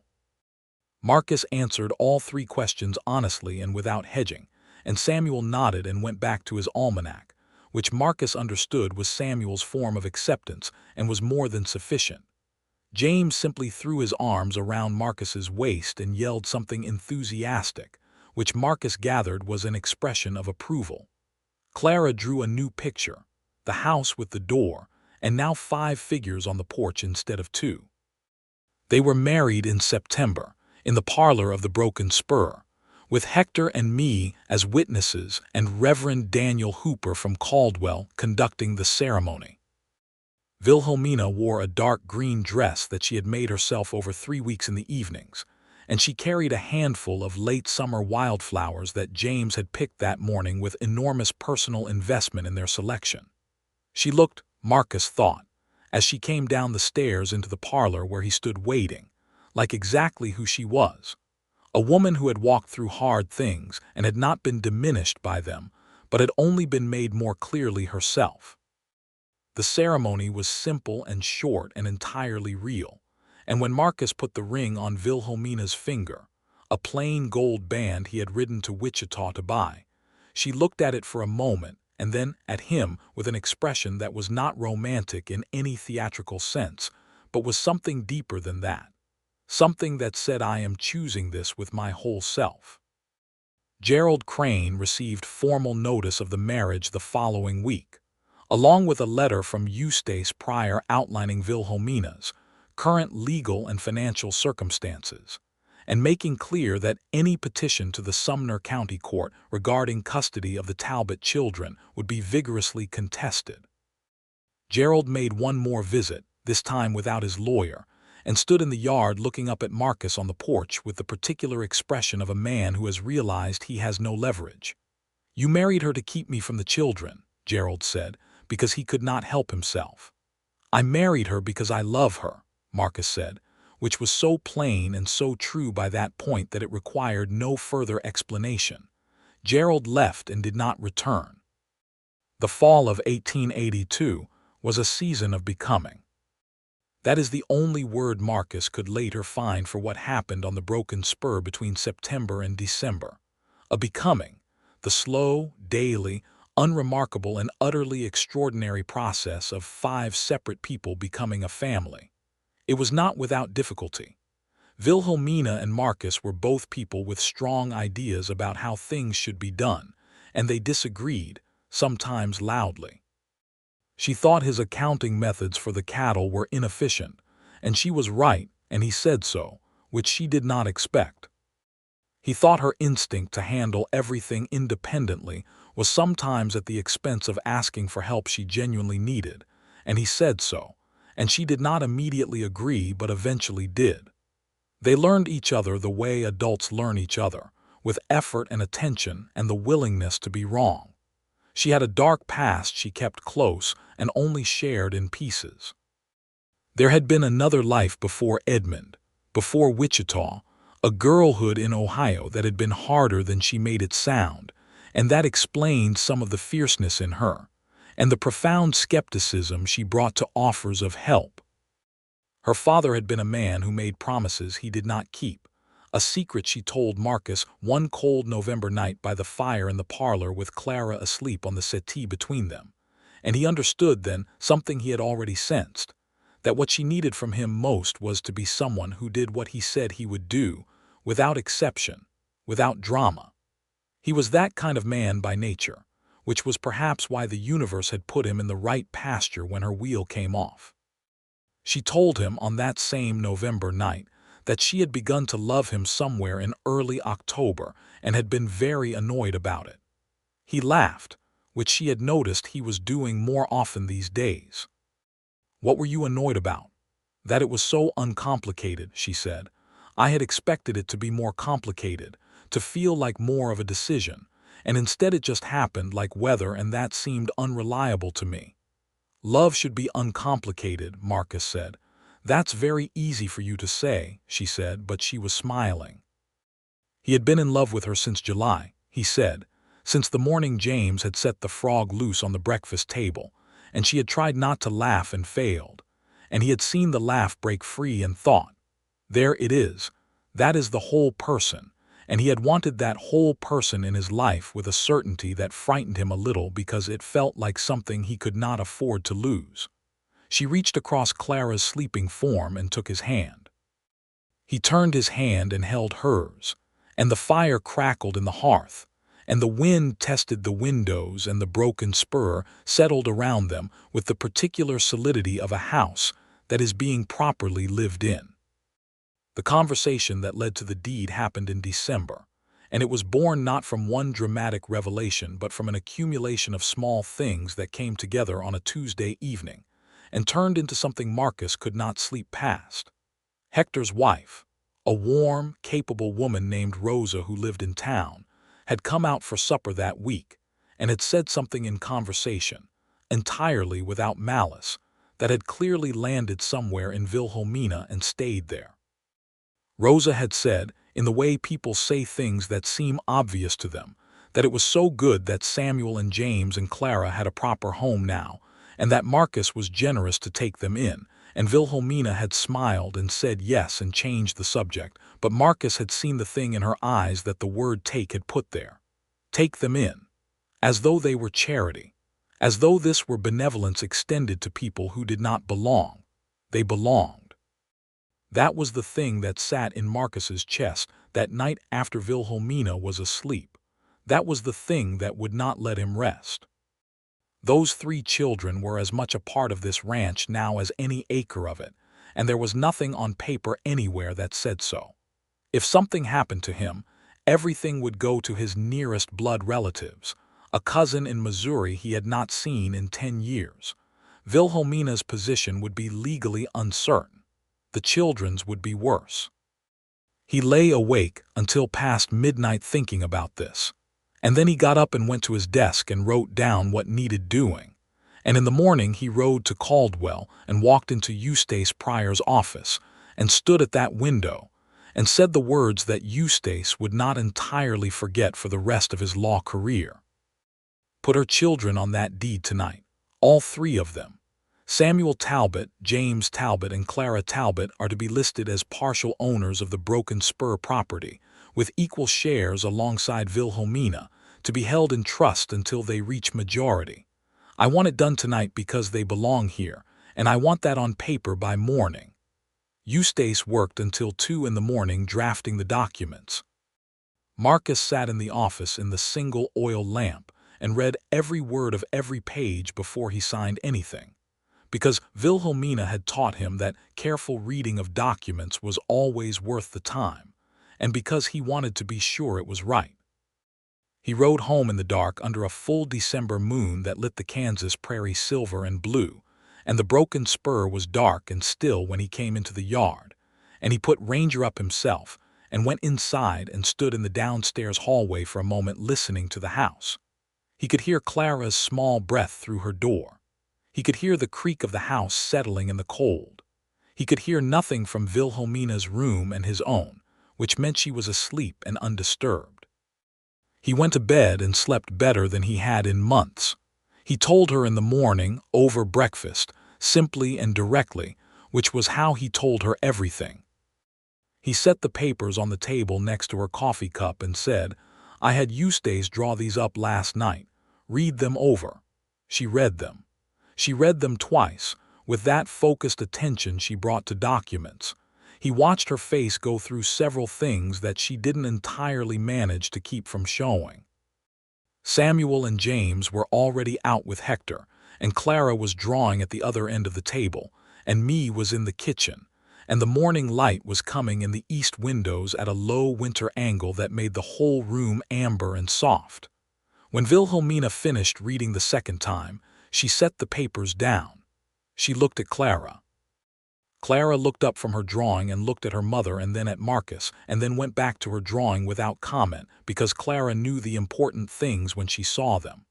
Marcus answered all 3 questions honestly and without hedging, and Samuel nodded and went back to his almanac, which Marcus understood was Samuel's form of acceptance and was more than sufficient. James simply threw his arms around Marcus's waist and yelled something enthusiastic, which Marcus gathered was an expression of approval. Clara drew a new picture, the house with the door, and now 5 figures on the porch instead of 2. They were married in September, in the parlor of the Broken Spur, with Hector and me as witnesses and Reverend Daniel Hooper from Caldwell conducting the ceremony. Wilhelmina wore a dark green dress that she had made herself over 3 weeks in the evenings, and she carried a handful of late summer wildflowers that James had picked that morning with enormous personal investment in their selection. She looked, Marcus thought, as she came down the stairs into the parlor where he stood waiting, like exactly who she was. A woman who had walked through hard things and had not been diminished by them, but had only been made more clearly herself. The ceremony was simple and short and entirely real, and when Marcus put the ring on Wilhelmina's finger, a plain gold band he had ridden to Wichita to buy, she looked at it for a moment and then at him with an expression that was not romantic in any theatrical sense, but was something deeper than that. Something that said, I am choosing this with my whole self. Gerald Crane received formal notice of the marriage the following week, along with a letter from Eustace Pryor outlining Wilhelmina's current legal and financial circumstances, and making clear that any petition to the Sumner County Court regarding custody of the Talbot children would be vigorously contested. Gerald made one more visit, this time without his lawyer, and stood in the yard looking up at Marcus on the porch with the particular expression of a man who has realized he has no leverage. You married her to keep me from the children, Gerald said, because he could not help himself. I married her because I love her, Marcus said, which was so plain and so true by that point that it required no further explanation. Gerald left and did not return. The fall of 1882 was a season of becoming. That is the only word Marcus could later find for what happened on the broken spur between September and December. A becoming, the slow, daily, unremarkable and utterly extraordinary process of 5 separate people becoming a family. It was not without difficulty. Wilhelmina and Marcus were both people with strong ideas about how things should be done, and they disagreed, sometimes loudly. She thought his accounting methods for the cattle were inefficient, and she was right, and he said so, which she did not expect. He thought her instinct to handle everything independently was sometimes at the expense of asking for help she genuinely needed, and he said so, and she did not immediately agree but eventually did. They learned each other the way adults learn each other, with effort and attention and the willingness to be wrong. She had a dark past she kept close and only shared in pieces. There had been another life before Edmond, before Wichita, a girlhood in Ohio that had been harder than she made it sound, and that explained some of the fierceness in her, and the profound skepticism she brought to offers of help. Her father had been a man who made promises he did not keep, a secret she told Marcus one cold November night by the fire in the parlor with Clara asleep on the settee between them, and he understood then something he had already sensed, that what she needed from him most was to be someone who did what he said he would do, without exception, without drama. He was that kind of man by nature, which was perhaps why the universe had put him in the right pasture when her wheel came off. She told him on that same November night that she had begun to love him somewhere in early October and had been very annoyed about it. He laughed, which she had noticed he was doing more often these days. What were you annoyed about? That it was so uncomplicated, she said. I had expected it to be more complicated, to feel like more of a decision, and instead it just happened like weather, and that seemed unreliable to me. Love should be uncomplicated, Marcus said. That's very easy for you to say, she said, but she was smiling. He had been in love with her since July, he said, since the morning James had set the frog loose on the breakfast table, and she had tried not to laugh and failed, and he had seen the laugh break free and thought, there it is, that is the whole person, and he had wanted that whole person in his life with a certainty that frightened him a little because it felt like something he could not afford to lose. She reached across Clara's sleeping form and took his hand. He turned his hand and held hers, and the fire crackled in the hearth, and the wind tested the windows, and the broken spur settled around them with the particular solidity of a house that is being properly lived in. The conversation that led to the deed happened in December, and it was born not from one dramatic revelation but from an accumulation of small things that came together on a Tuesday evening and turned into something Marcus could not sleep past. Hector's wife, A warm, capable woman named Rosa who lived in town had come out for supper that week and had said something in conversation, entirely without malice, that had clearly landed somewhere in Wilhelmina and stayed there. Rosa had said, in the way people say things that seem obvious to them, that it was so good that Samuel and James and Clara had a proper home now, and that Marcus was generous to take them in, and Wilhelmina had smiled and said yes and changed the subject, but Marcus had seen the thing in her eyes that the word take had put there. Take them in. As though they were charity. As though this were benevolence extended to people who did not belong. They belonged. That was the thing that sat in Marcus's chest that night after Wilhelmina was asleep. That was the thing that would not let him rest. Those 3 children were as much a part of this ranch now as any acre of it, and there was nothing on paper anywhere that said so. If something happened to him, everything would go to his nearest blood relatives, a cousin in Missouri he had not seen in 10 years. Wilhelmina's position would be legally uncertain. The children's would be worse. He lay awake until past midnight thinking about this. And then he got up and went to his desk and wrote down what needed doing. And in the morning he rode to Caldwell and walked into Eustace Pryor's office and stood at that window and said the words that Eustace would not entirely forget for the rest of his law career. Put her children on that deed tonight, all 3 of them. Samuel Talbot, James Talbot, and Clara Talbot are to be listed as partial owners of the Broken Spur property, with equal shares alongside Wilhelmina, to be held in trust until they reach majority. I want it done tonight because they belong here, and I want that on paper by morning. Eustace worked until 2 in the morning drafting the documents. Marcus sat in the office in the single oil lamp and read every word of every page before he signed anything, because Wilhelmina had taught him that careful reading of documents was always worth the time, and because he wanted to be sure it was right. He rode home in the dark under a full December moon that lit the Kansas prairie silver and blue, and the Broken Spur was dark and still when he came into the yard, and he put Ranger up himself and went inside and stood in the downstairs hallway for a moment listening to the house. He could hear Clara's small breath through her door. He could hear the creak of the house settling in the cold. He could hear nothing from Wilhelmina's room and his own, which meant she was asleep and undisturbed. He went to bed and slept better than he had in months. He told her in the morning, over breakfast, simply and directly, which was how he told her everything. He set the papers on the table next to her coffee cup and said, "I had Eustace draw these up last night. Read them over." She read them. She read them twice, with that focused attention she brought to documents. He watched her face go through several things that she didn't entirely manage to keep from showing. Samuel and James were already out with Hector, and Clara was drawing at the other end of the table, and me was in the kitchen, and the morning light was coming in the east windows at a low winter angle that made the whole room amber and soft. When Wilhelmina finished reading the second time, she set the papers down. She looked at Clara. Clara looked up from her drawing and looked at her mother and then at Marcus, and then went back to her drawing without comment because Clara knew the important things when she saw them.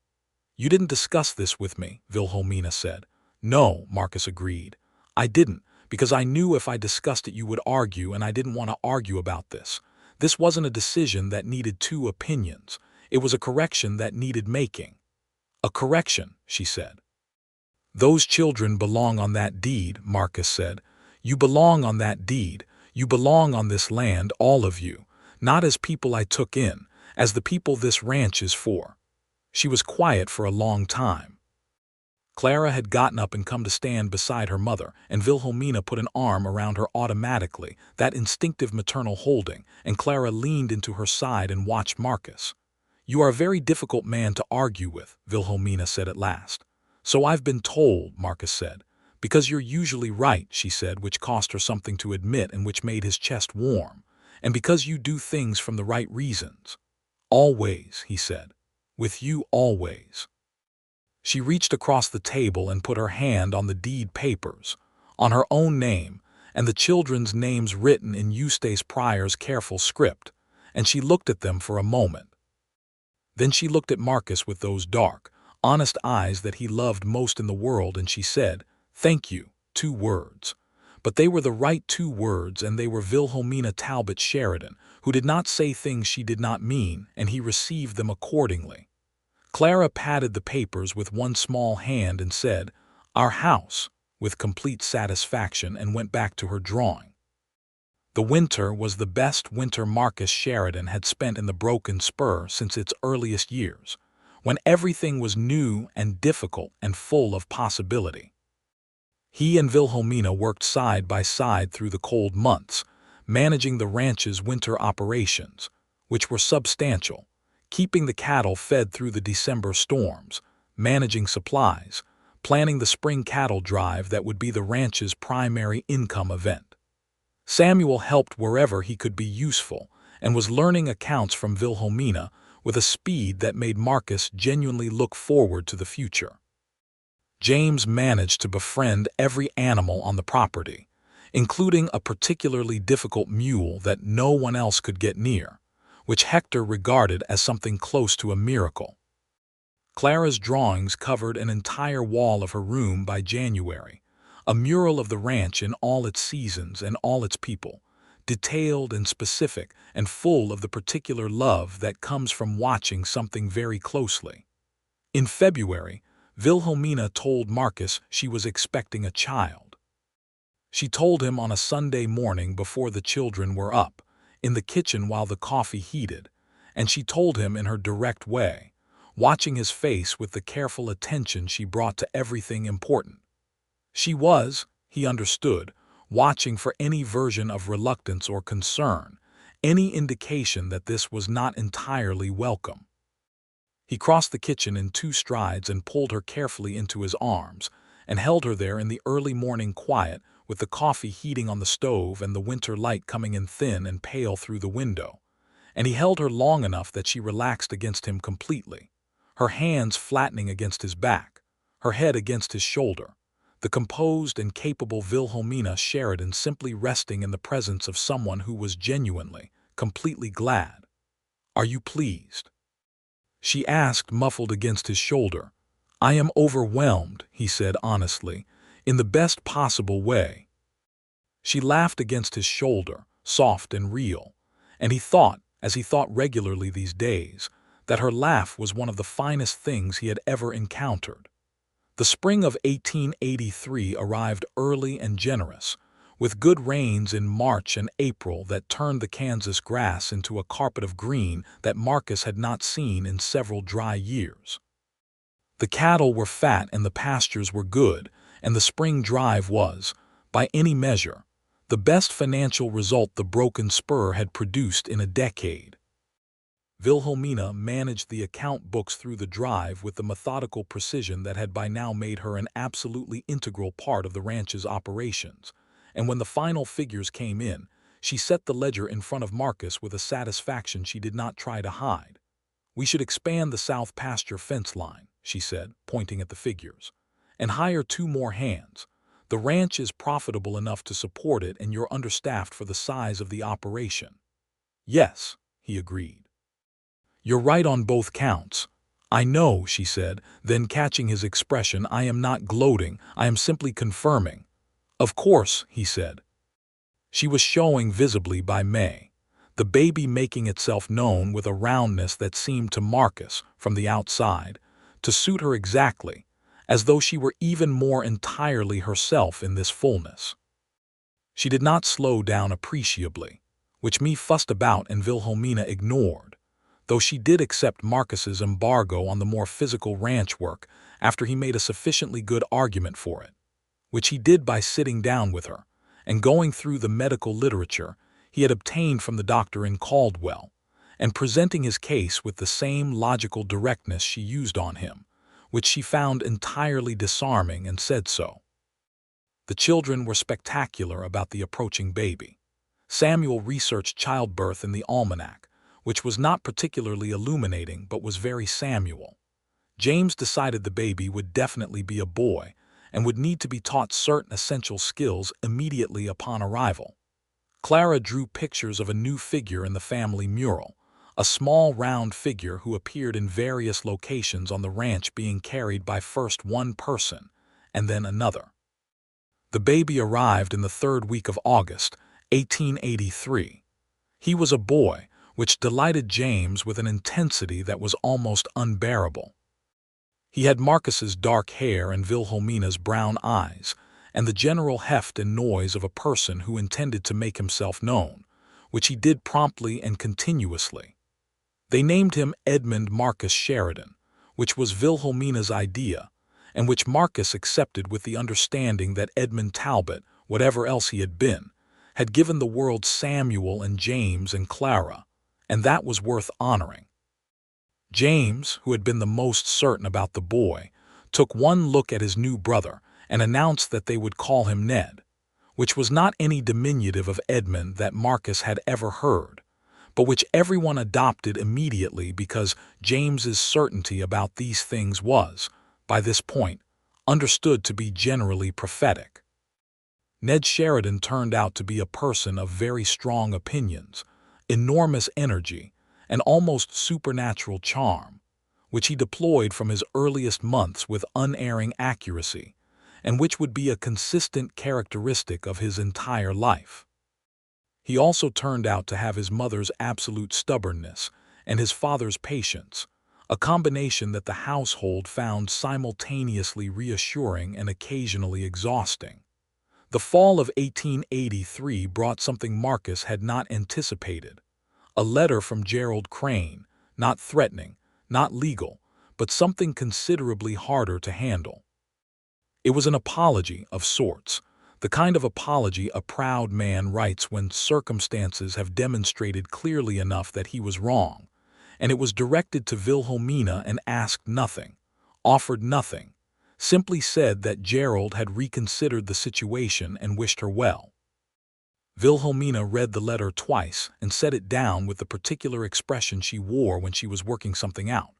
"You didn't discuss this with me," Wilhelmina said. "No," Marcus agreed. "I didn't, because I knew if I discussed it you would argue, and I didn't want to argue about this. This wasn't a decision that needed 2 opinions. It was a correction that needed making." "A correction," she said. "Those children belong on that deed," Marcus said. "You belong on that deed. You belong on this land, all of you, not as people I took in, as the people this ranch is for." She was quiet for a long time. Clara had gotten up and come to stand beside her mother, and Wilhelmina put an arm around her automatically, that instinctive maternal holding, and Clara leaned into her side and watched Marcus. "You are a very difficult man to argue with," Wilhelmina said at last. "So I've been told," Marcus said. "Because you're usually right," she said, which cost her something to admit and which made his chest warm. "And because you do things from the right reasons." "Always," he said. "With you always." She reached across the table and put her hand on the deed papers, on her own name, and the children's names written in Eustace Pryor's careful script, and she looked at them for a moment. Then she looked at Marcus with those dark, honest eyes that he loved most in the world, and she said, "Thank you," 2 words. But they were the right 2 words, and they were Wilhelmina Talbot Sheridan, who did not say things she did not mean, and he received them accordingly. Clara patted the papers with one small hand and said, "Our house," with complete satisfaction, and went back to her drawing. The winter was the best winter Marcus Sheridan had spent in the Broken Spur since its earliest years, when everything was new and difficult and full of possibility. He and Wilhelmina worked side by side through the cold months, managing the ranch's winter operations, which were substantial, keeping the cattle fed through the December storms, managing supplies, planning the spring cattle drive that would be the ranch's primary income event. Samuel helped wherever he could be useful and was learning accounts from Wilhelmina with a speed that made Marcus genuinely look forward to the future. James managed to befriend every animal on the property, including a particularly difficult mule that no one else could get near, which Hector regarded as something close to a miracle. Clara's drawings covered an entire wall of her room by January, a mural of the ranch in all its seasons and all its people, detailed and specific and full of the particular love that comes from watching something very closely. In February, Wilhelmina told Marcus she was expecting a child. She told him on a Sunday morning before the children were up, in the kitchen while the coffee heated, and she told him in her direct way, watching his face with the careful attention she brought to everything important. She was, he understood, watching for any version of reluctance or concern, any indication that this was not entirely welcome. He crossed the kitchen in 2 strides and pulled her carefully into his arms, and held her there in the early morning quiet, with the coffee heating on the stove and the winter light coming in thin and pale through the window. And he held her long enough that she relaxed against him completely, her hands flattening against his back, her head against his shoulder, the composed and capable Wilhelmina Sheridan simply resting in the presence of someone who was genuinely, completely glad. "Are you pleased?" she asked, muffled against his shoulder. "I am overwhelmed," he said honestly, "in the best possible way." She laughed against his shoulder, soft and real, and he thought, as he thought regularly these days, that her laugh was one of the finest things he had ever encountered. The spring of 1883 arrived early and generous, with good rains in March and April that turned the Kansas grass into a carpet of green that Marcus had not seen in several dry years. The cattle were fat and the pastures were good, and the spring drive was, by any measure, the best financial result the Broken Spur had produced in a decade. Wilhelmina managed the account books through the drive with the methodical precision that had by now made her an absolutely integral part of the ranch's operations, and when the final figures came in, she set the ledger in front of Marcus with a satisfaction she did not try to hide. "We should expand the south pasture fence line," she said, pointing at the figures, "and hire 2 more hands. The ranch is profitable enough to support it, and you're understaffed for the size of the operation." "Yes," he agreed. "You're right on both counts." "I know," she said, then catching his expression, "I am not gloating, I am simply confirming." "Of course," he said. She was showing visibly by May, the baby making itself known with a roundness that seemed to Marcus, from the outside, to suit her exactly, as though she were even more entirely herself in this fullness. She did not slow down appreciably, which me fussed about and Wilhelmina ignored, though she did accept Marcus's embargo on the more physical ranch work after he made a sufficiently good argument for it, which he did by sitting down with her and going through the medical literature he had obtained from the doctor in Caldwell, and presenting his case with the same logical directness she used on him, which she found entirely disarming, and said so. The children were spectacular about the approaching baby. Samuel researched childbirth in the almanac, which was not particularly illuminating but was very Samuel. James decided the baby would definitely be a boy, and would need to be taught certain essential skills immediately upon arrival. Clara drew pictures of a new figure in the family mural, a small round figure who appeared in various locations on the ranch, being carried by first one person and then another. The baby arrived in the 3rd week of August, 1883. He was a boy, which delighted James with an intensity that was almost unbearable. He had Marcus's dark hair and Wilhelmina's brown eyes, and the general heft and noise of a person who intended to make himself known, which he did promptly and continuously. They named him Edmund Marcus Sheridan, which was Wilhelmina's idea, and which Marcus accepted with the understanding that Edmund Talbot, whatever else he had given the world Samuel and James and Clara, and that was worth honoring. James, who had been the most certain about the boy, took one look at his new brother and announced that they would call him Ned, which was not any diminutive of Edmund that Marcus had ever heard, but which everyone adopted immediately because James's certainty about these things was, by this point, understood to be generally prophetic. Ned Sheridan turned out to be a person of very strong opinions, enormous energy, and almost supernatural charm, which he deployed from his earliest months with unerring accuracy, and which would be a consistent characteristic of his entire life. He also turned out to have his mother's absolute stubbornness and his father's patience, a combination that the household found simultaneously reassuring and occasionally exhausting. The fall of 1883 brought something Marcus had not anticipated: a letter from Gerald Crane, not threatening, not legal, but something considerably harder to handle. It was an apology of sorts, the kind of apology a proud man writes when circumstances have demonstrated clearly enough that he was wrong, and it was directed to Wilhelmina and asked nothing, offered nothing, simply said that Gerald had reconsidered the situation and wished her well. Wilhelmina read the letter twice and set it down with the particular expression she wore when she was working something out.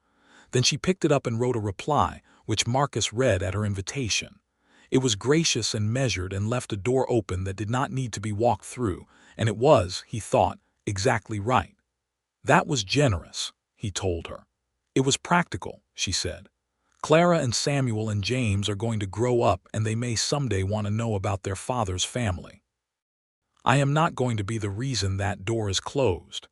Then she picked it up and wrote a reply, which Marcus read at her invitation. It was gracious and measured and left a door open that did not need to be walked through, and it was, he thought, exactly right. That was generous, he told her. It was practical, she said. Clara and Samuel and James are going to grow up, and they may someday want to know about their father's family. I am not going to be the reason that door is closed.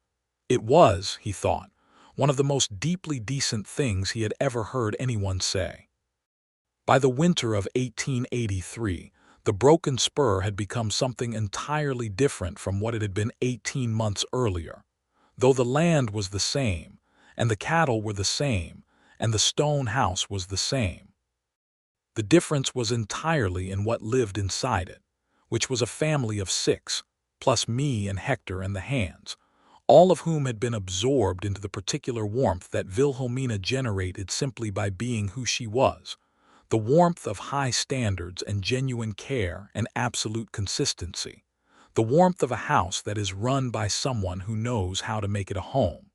It was, he thought, one of the most deeply decent things he had ever heard anyone say. By the winter of 1883, the broken spur had become something entirely different from what it had been 18 months earlier, though the land was the same, and the cattle were the same, and the stone house was the same. The difference was entirely in what lived inside it, which was a family of 6, plus me and Hector and the hands, all of whom had been absorbed into the particular warmth that Wilhelmina generated simply by being who she was, the warmth of high standards and genuine care and absolute consistency, the warmth of a house that is run by someone who knows how to make it a home.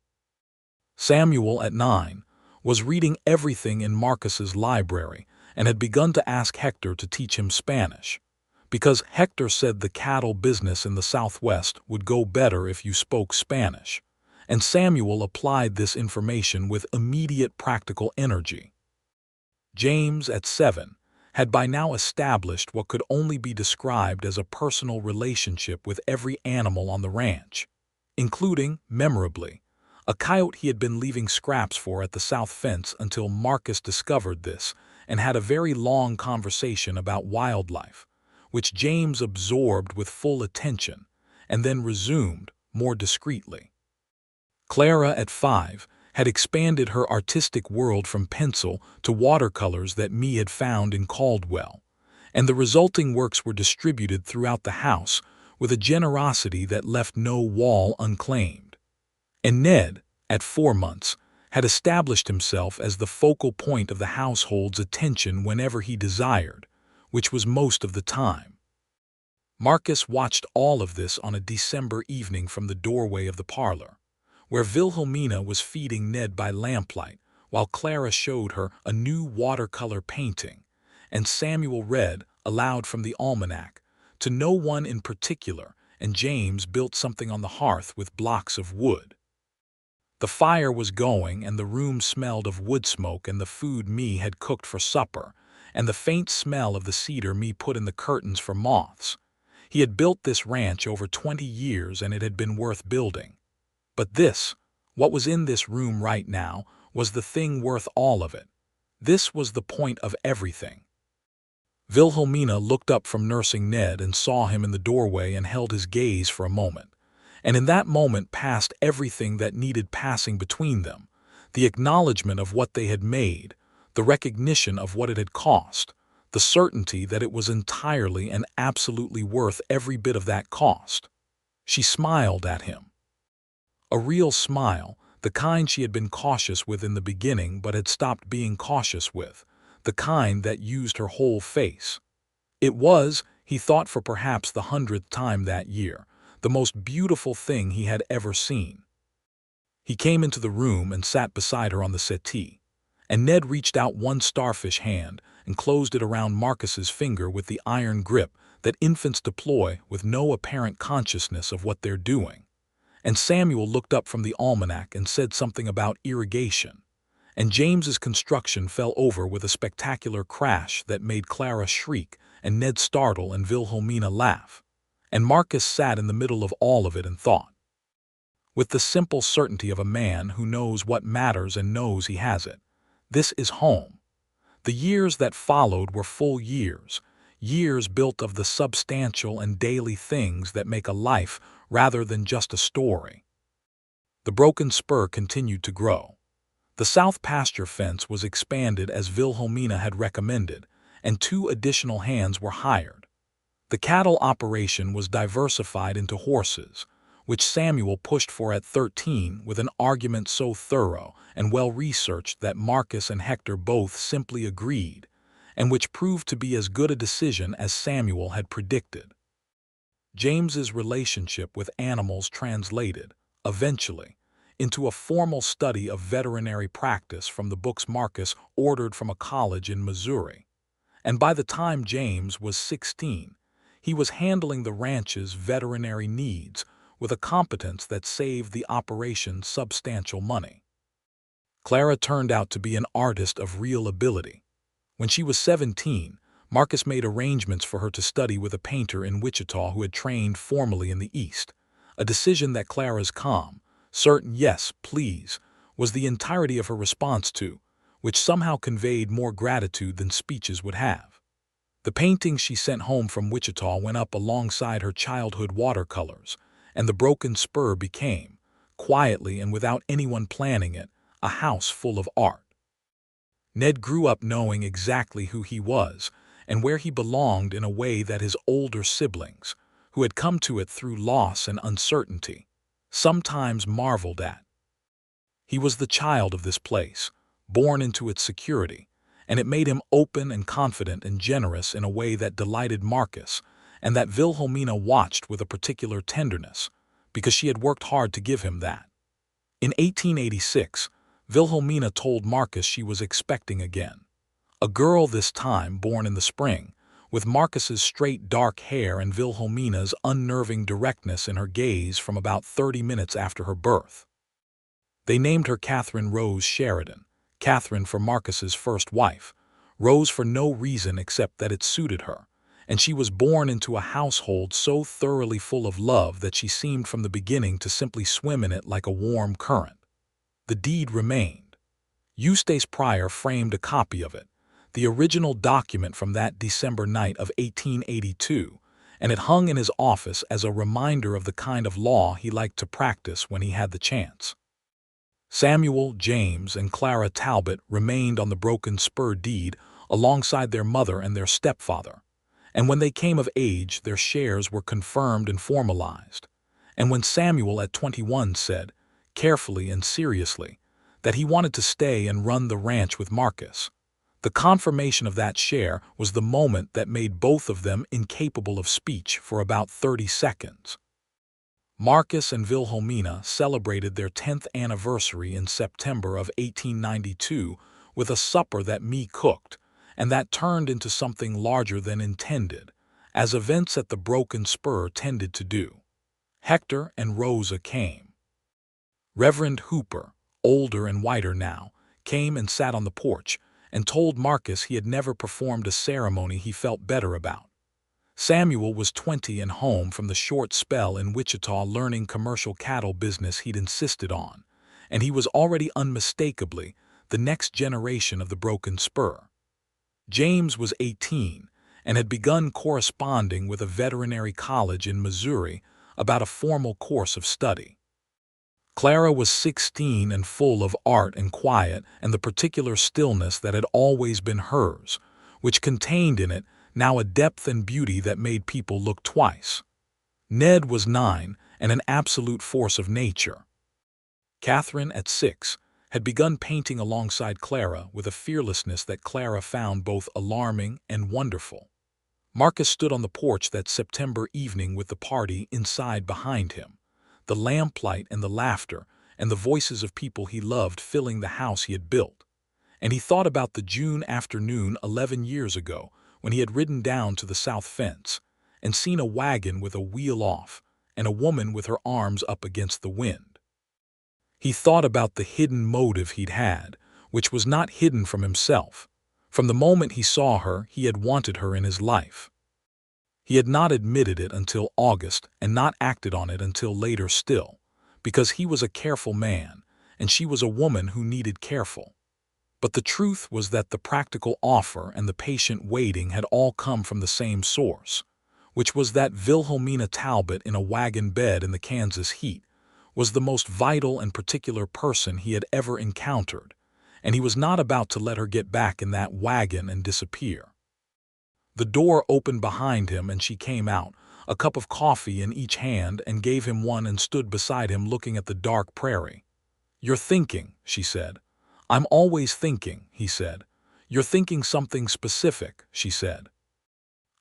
Samuel, at 9, was reading everything in Marcus's library and had begun to ask Hector to teach him Spanish, because Hector said the cattle business in the Southwest would go better if you spoke Spanish, and Samuel applied this information with immediate practical energy. James, at 7, had by now established what could only be described as a personal relationship with every animal on the ranch, including, memorably, a coyote he had been leaving scraps for at the south fence until Marcus discovered this and had a very long conversation about wildlife, which James absorbed with full attention and then resumed more discreetly. Clara, at 5, had expanded her artistic world from pencil to watercolors that me had found in Caldwell, and the resulting works were distributed throughout the house with a generosity that left no wall unclaimed. And Ned, at 4 months, had established himself as the focal point of the household's attention whenever he desired, which was most of the time. Marcus watched all of this on a December evening from the doorway of the parlor, where Wilhelmina was feeding Ned by lamplight while Clara showed her a new watercolor painting, and Samuel read, aloud from the almanac, "To no one in particular," and James built something on the hearth with blocks of wood. The fire was going, and the room smelled of wood smoke and the food me had cooked for supper, and the faint smell of the cedar me put in the curtains for moths. He had built this ranch over 20 years, and it had been worth building. But this, what was in this room right now, was the thing worth all of it. This was the point of everything. Wilhelmina looked up from nursing Ned and saw him in the doorway and held his gaze for a moment. And in that moment passed everything that needed passing between them: the acknowledgement of what they had made, the recognition of what it had cost, the certainty that it was entirely and absolutely worth every bit of that cost. She smiled at him. A real smile, the kind she had been cautious with in the beginning but had stopped being cautious with, the kind that used her whole face. It was, he thought for perhaps the 100th time that year, the most beautiful thing he had ever seen. He came into the room and sat beside her on the settee, and Ned reached out one starfish hand and closed it around Marcus's finger with the iron grip that infants deploy with no apparent consciousness of what they're doing. And Samuel looked up from the almanac and said something about irrigation, and James's construction fell over with a spectacular crash that made Clara shriek and Ned startle and Wilhelmina laugh. And Marcus sat in the middle of all of it and thought, with the simple certainty of a man who knows what matters and knows he has it, this is home. The years that followed were full years, years built of the substantial and daily things that make a life rather than just a story. The broken spur continued to grow. The south pasture fence was expanded as Wilhelmina had recommended, and 2 additional hands were hired. The cattle operation was diversified into horses, which Samuel pushed for at 13 with an argument so thorough and well-researched that Marcus and Hector both simply agreed, and which proved to be as good a decision as Samuel had predicted. James's relationship with animals translated, eventually, into a formal study of veterinary practice from the books Marcus ordered from a college in Missouri. And by the time James was 16, he was handling the ranch's veterinary needs with a competence that saved the operation substantial money. Clara turned out to be an artist of real ability. When she was 17, Marcus made arrangements for her to study with a painter in Wichita who had trained formally in the East, a decision that Clara's calm, certain "yes, please," was the entirety of her response to, which somehow conveyed more gratitude than speeches would have. The paintings she sent home from Wichita went up alongside her childhood watercolors, and the broken spur became, quietly and without anyone planning it, a house full of art. Ned grew up knowing exactly who he was and where he belonged in a way that his older siblings, who had come to it through loss and uncertainty, sometimes marveled at. He was the child of this place, born into its security, and it made him open and confident and generous in a way that delighted Marcus, and that Wilhelmina watched with a particular tenderness, because she had worked hard to give him that. In 1886, Wilhelmina told Marcus she was expecting again. A girl this time born in the spring, with Marcus's straight dark hair and Wilhelmina's unnerving directness in her gaze from about 30 minutes after her birth. They named her Catherine Rose Sheridan, Catherine for Marcus's first wife, Rose for no reason except that it suited her, and she was born into a household so thoroughly full of love that she seemed from the beginning to simply swim in it like a warm current. The deed remained. Eustace Pryor framed a copy of it, the original document from that December night of 1882, and it hung in his office as a reminder of the kind of law he liked to practice when he had the chance. Samuel, James, and Clara Talbot remained on the broken spur deed alongside their mother and their stepfather, and when they came of age their shares were confirmed and formalized. And when Samuel at 21 said, carefully and seriously, that he wanted to stay and run the ranch with Marcus, the confirmation of that share was the moment that made both of them incapable of speech for about 30 seconds. Marcus and Wilhelmina celebrated their 10th anniversary in September of 1892 with a supper that me cooked, and that turned into something larger than intended, as events at the Broken Spur tended to do. Hector and Rosa came. Reverend Hooper, older and whiter now, came and sat on the porch and told Marcus he had never performed a ceremony he felt better about. Samuel was 20 and home from the short spell in Wichita learning commercial cattle business he'd insisted on, and he was already unmistakably the next generation of the Broken Spur. James was 18 and had begun corresponding with a veterinary college in Missouri about a formal course of study. Clara was 16 and full of art and quiet and the particular stillness that had always been hers, which contained in it now a depth and beauty that made people look twice. Ned was 9 and an absolute force of nature. Catherine, at 6, had begun painting alongside Clara with a fearlessness that Clara found both alarming and wonderful. Marcus stood on the porch that September evening with the party inside behind him, the lamplight and the laughter and the voices of people he loved filling the house he had built. And he thought about the June afternoon 11 years ago when he had ridden down to the south fence and seen a wagon with a wheel off and a woman with her arms up against the wind. He thought about the hidden motive he'd had, which was not hidden from himself. From the moment he saw her, he had wanted her in his life. He had not admitted it until August and not acted on it until later still, because he was a careful man and she was a woman who needed careful. But the truth was that the practical offer and the patient waiting had all come from the same source, which was that Wilhelmina Talbot in a wagon bed in the Kansas heat was the most vital and particular person he had ever encountered, and he was not about to let her get back in that wagon and disappear. The door opened behind him and she came out, a cup of coffee in each hand, and gave him one and stood beside him looking at the dark prairie. "You're thinking," she said. "I'm always thinking," he said. "You're thinking something specific," she said.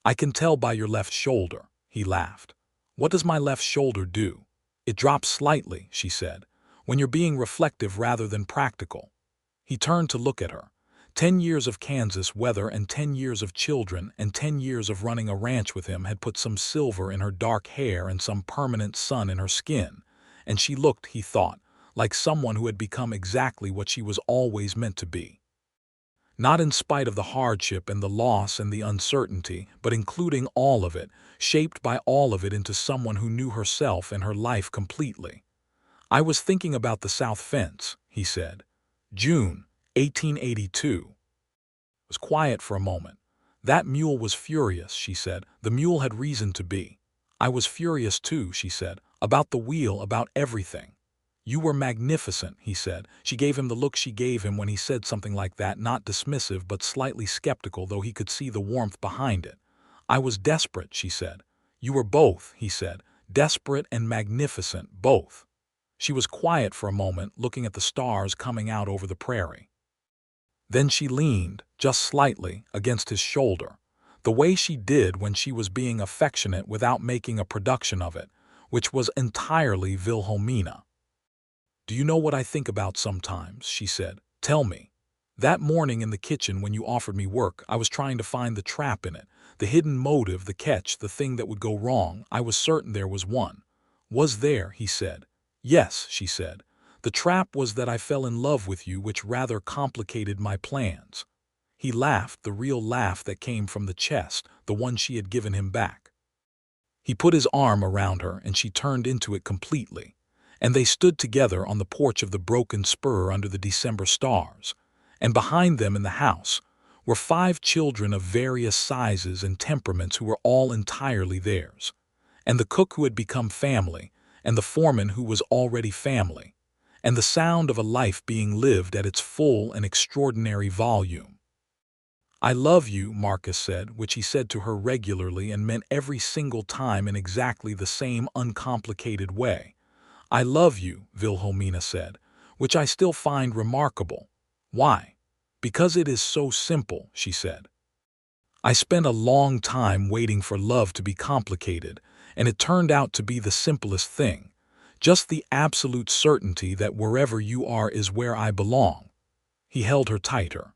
"I can tell by your left shoulder," he laughed. "What does my left shoulder do?" "It drops slightly," she said, "when you're being reflective rather than practical." He turned to look at her. 10 years of Kansas weather and 10 years of children and 10 years of running a ranch with him had put some silver in her dark hair and some permanent sun in her skin, and she looked, he thought, like someone who had become exactly what she was always meant to be. Not in spite of the hardship and the loss and the uncertainty, but including all of it, shaped by all of it into someone who knew herself and her life completely. "I was thinking about the south fence," he said. "June, 1882. It was quiet for a moment. "That mule was furious," she said. "The mule had reason to be." "I was furious too," she said. "About the wheel, about everything." "You were magnificent," he said. She gave him the look she gave him when he said something like that, not dismissive but slightly skeptical, though he could see the warmth behind it. "I was desperate," she said. "You were both," he said. "Desperate and magnificent, both." She was quiet for a moment, looking at the stars coming out over the prairie. Then she leaned, just slightly, against his shoulder, the way she did when she was being affectionate without making a production of it, which was entirely Wilhelmina. "Do you know what I think about sometimes?" she said. "Tell me. That morning in the kitchen when you offered me work, I was trying to find the trap in it, the hidden motive, the catch, the thing that would go wrong. I was certain there was one." "Was there?" he said. "Yes," she said. "The trap was that I fell in love with you, which rather complicated my plans." He laughed, the real laugh that came from the chest, the one she had given him back. He put his arm around her and she turned into it completely, and they stood together on the porch of the Broken Spur under the December stars, and behind them in the house were 5 children of various sizes and temperaments who were all entirely theirs, and the cook who had become family, and the foreman who was already family, and the sound of a life being lived at its full and extraordinary volume. "I love you," Marcus said, which he said to her regularly and meant every single time in exactly the same uncomplicated way. "I love you," Wilhelmina said, which I still find remarkable. "Why?" "Because it is so simple," she said. "I spent a long time waiting for love to be complicated, and it turned out to be the simplest thing. Just the absolute certainty that wherever you are is where I belong." He held her tighter.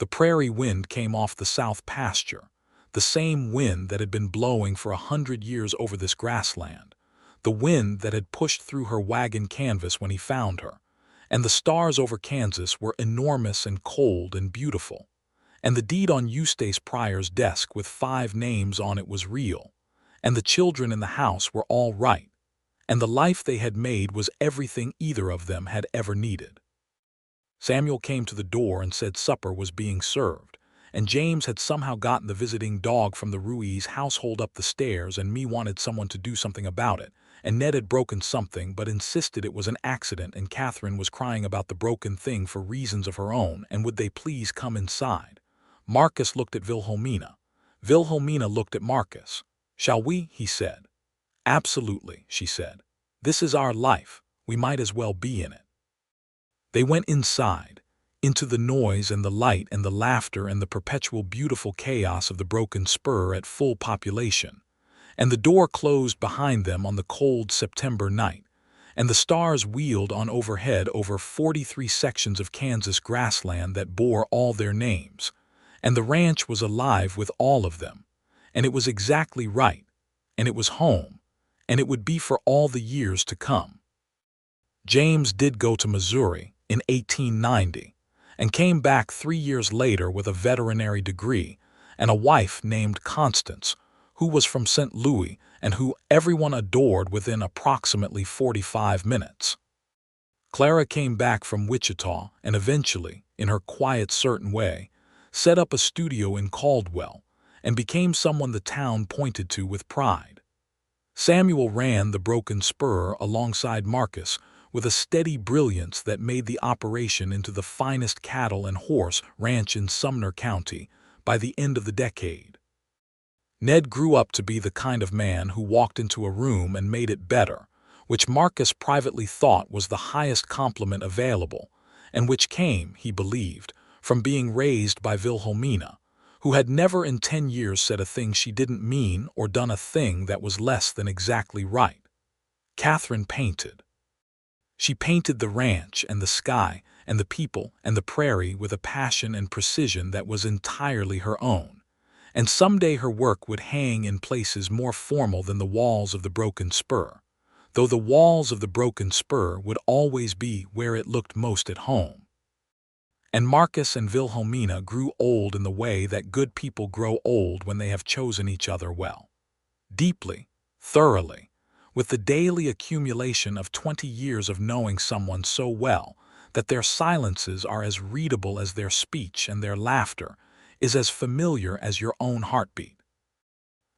The prairie wind came off the south pasture, the same wind that had been blowing for 100 years over this grassland, the wind that had pushed through her wagon canvas when he found her. And the stars over Kansas were enormous and cold and beautiful. And the deed on Eustace Pryor's desk with 5 names on it was real. And the children in the house were all right. And the life they had made was everything either of them had ever needed. Samuel came to the door and said supper was being served, and James had somehow gotten the visiting dog from the Ruiz household up the stairs, and me wanted someone to do something about it, and Ned had broken something but insisted it was an accident, and Catherine was crying about the broken thing for reasons of her own, and would they please come inside. Marcus looked at Wilhelmina. Wilhelmina looked at Marcus. "Shall we?" he said. "Absolutely," she said. "This is our life. We might as well be in it." They went inside, into the noise and the light and the laughter and the perpetual beautiful chaos of the broken spur at full population, and the door closed behind them on the cold September night, and the stars wheeled on overhead over 43 sections of Kansas grassland that bore all their names, and the ranch was alive with all of them, and it was exactly right, and it was home, and it would be for all the years to come. James did go to Missouri in 1890, and came back 3 years later with a veterinary degree and a wife named Constance, who was from St. Louis and who everyone adored within approximately 45 minutes. Clara came back from Wichita and eventually, in her quiet, certain way, set up a studio in Caldwell and became someone the town pointed to with pride. Samuel ran the broken spur alongside Marcus with a steady brilliance that made the operation into the finest cattle and horse ranch in Sumner County by the end of the decade. Ned grew up to be the kind of man who walked into a room and made it better, which Marcus privately thought was the highest compliment available, and which came, he believed, from being raised by Wilhelmina, who had never in 10 years said a thing she didn't mean or done a thing that was less than exactly right. Catherine painted. She painted the ranch and the sky and the people and the prairie with a passion and precision that was entirely her own, and someday her work would hang in places more formal than the walls of the broken spur, though the walls of the broken spur would always be where it looked most at home. And Marcus and Wilhelmina grew old in the way that good people grow old when they have chosen each other well. Deeply, thoroughly, with the daily accumulation of 20 years of knowing someone so well that their silences are as readable as their speech and their laughter is as familiar as your own heartbeat.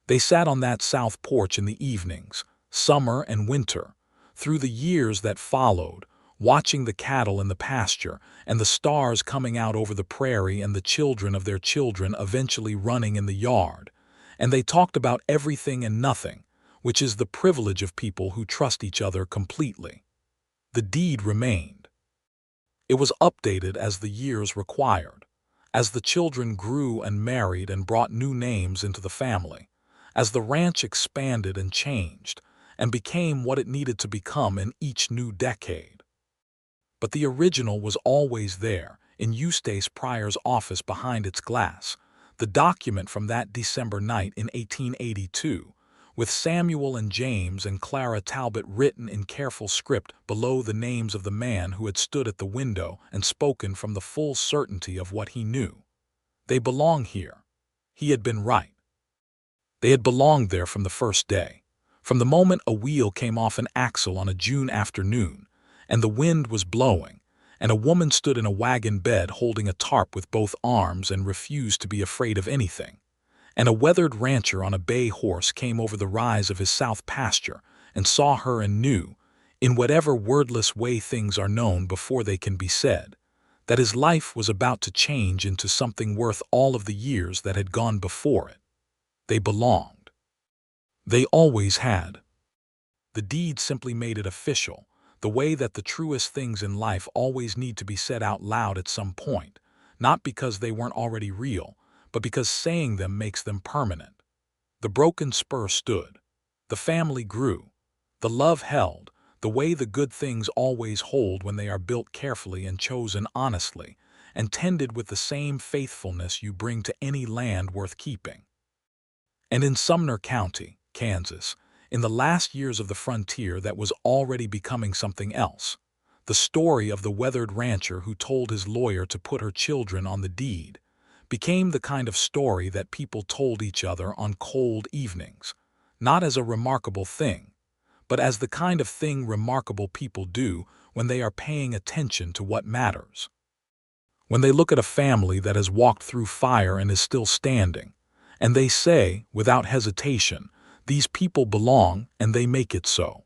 They sat on that south porch in the evenings, summer and winter, through the years that followed, watching the cattle in the pasture and the stars coming out over the prairie and the children of their children eventually running in the yard, and they talked about everything and nothing, which is the privilege of people who trust each other completely. The deed remained. It was updated as the years required, as the children grew and married and brought new names into the family, as the ranch expanded and changed, and became what it needed to become in each new decade. But the original was always there, in Eustace Pryor's office behind its glass, the document from that December night in 1882, with Samuel and James and Clara Talbot written in careful script below the names of the man who had stood at the window and spoken from the full certainty of what he knew. They belong here. He had been right. They had belonged there from the first day, from the moment a wheel came off an axle on a June afternoon, and the wind was blowing, and a woman stood in a wagon bed holding a tarp with both arms and refused to be afraid of anything, and a weathered rancher on a bay horse came over the rise of his south pasture and saw her and knew, in whatever wordless way things are known before they can be said, that his life was about to change into something worth all of the years that had gone before it. They belonged. They always had. The deed simply made it official, the way that the truest things in life always need to be said out loud at some point, not because they weren't already real, but because saying them makes them permanent. The broken spur stood. The family grew. The love held, the way the good things always hold when they are built carefully and chosen honestly, and tended with the same faithfulness you bring to any land worth keeping. And in Sumner County, Kansas, in the last years of the frontier that was already becoming something else, the story of the weathered rancher who told his lawyer to put her children on the deed became the kind of story that people told each other on cold evenings, not as a remarkable thing, but as the kind of thing remarkable people do when they are paying attention to what matters. When they look at a family that has walked through fire and is still standing, and they say, without hesitation, these people belong and they make it so.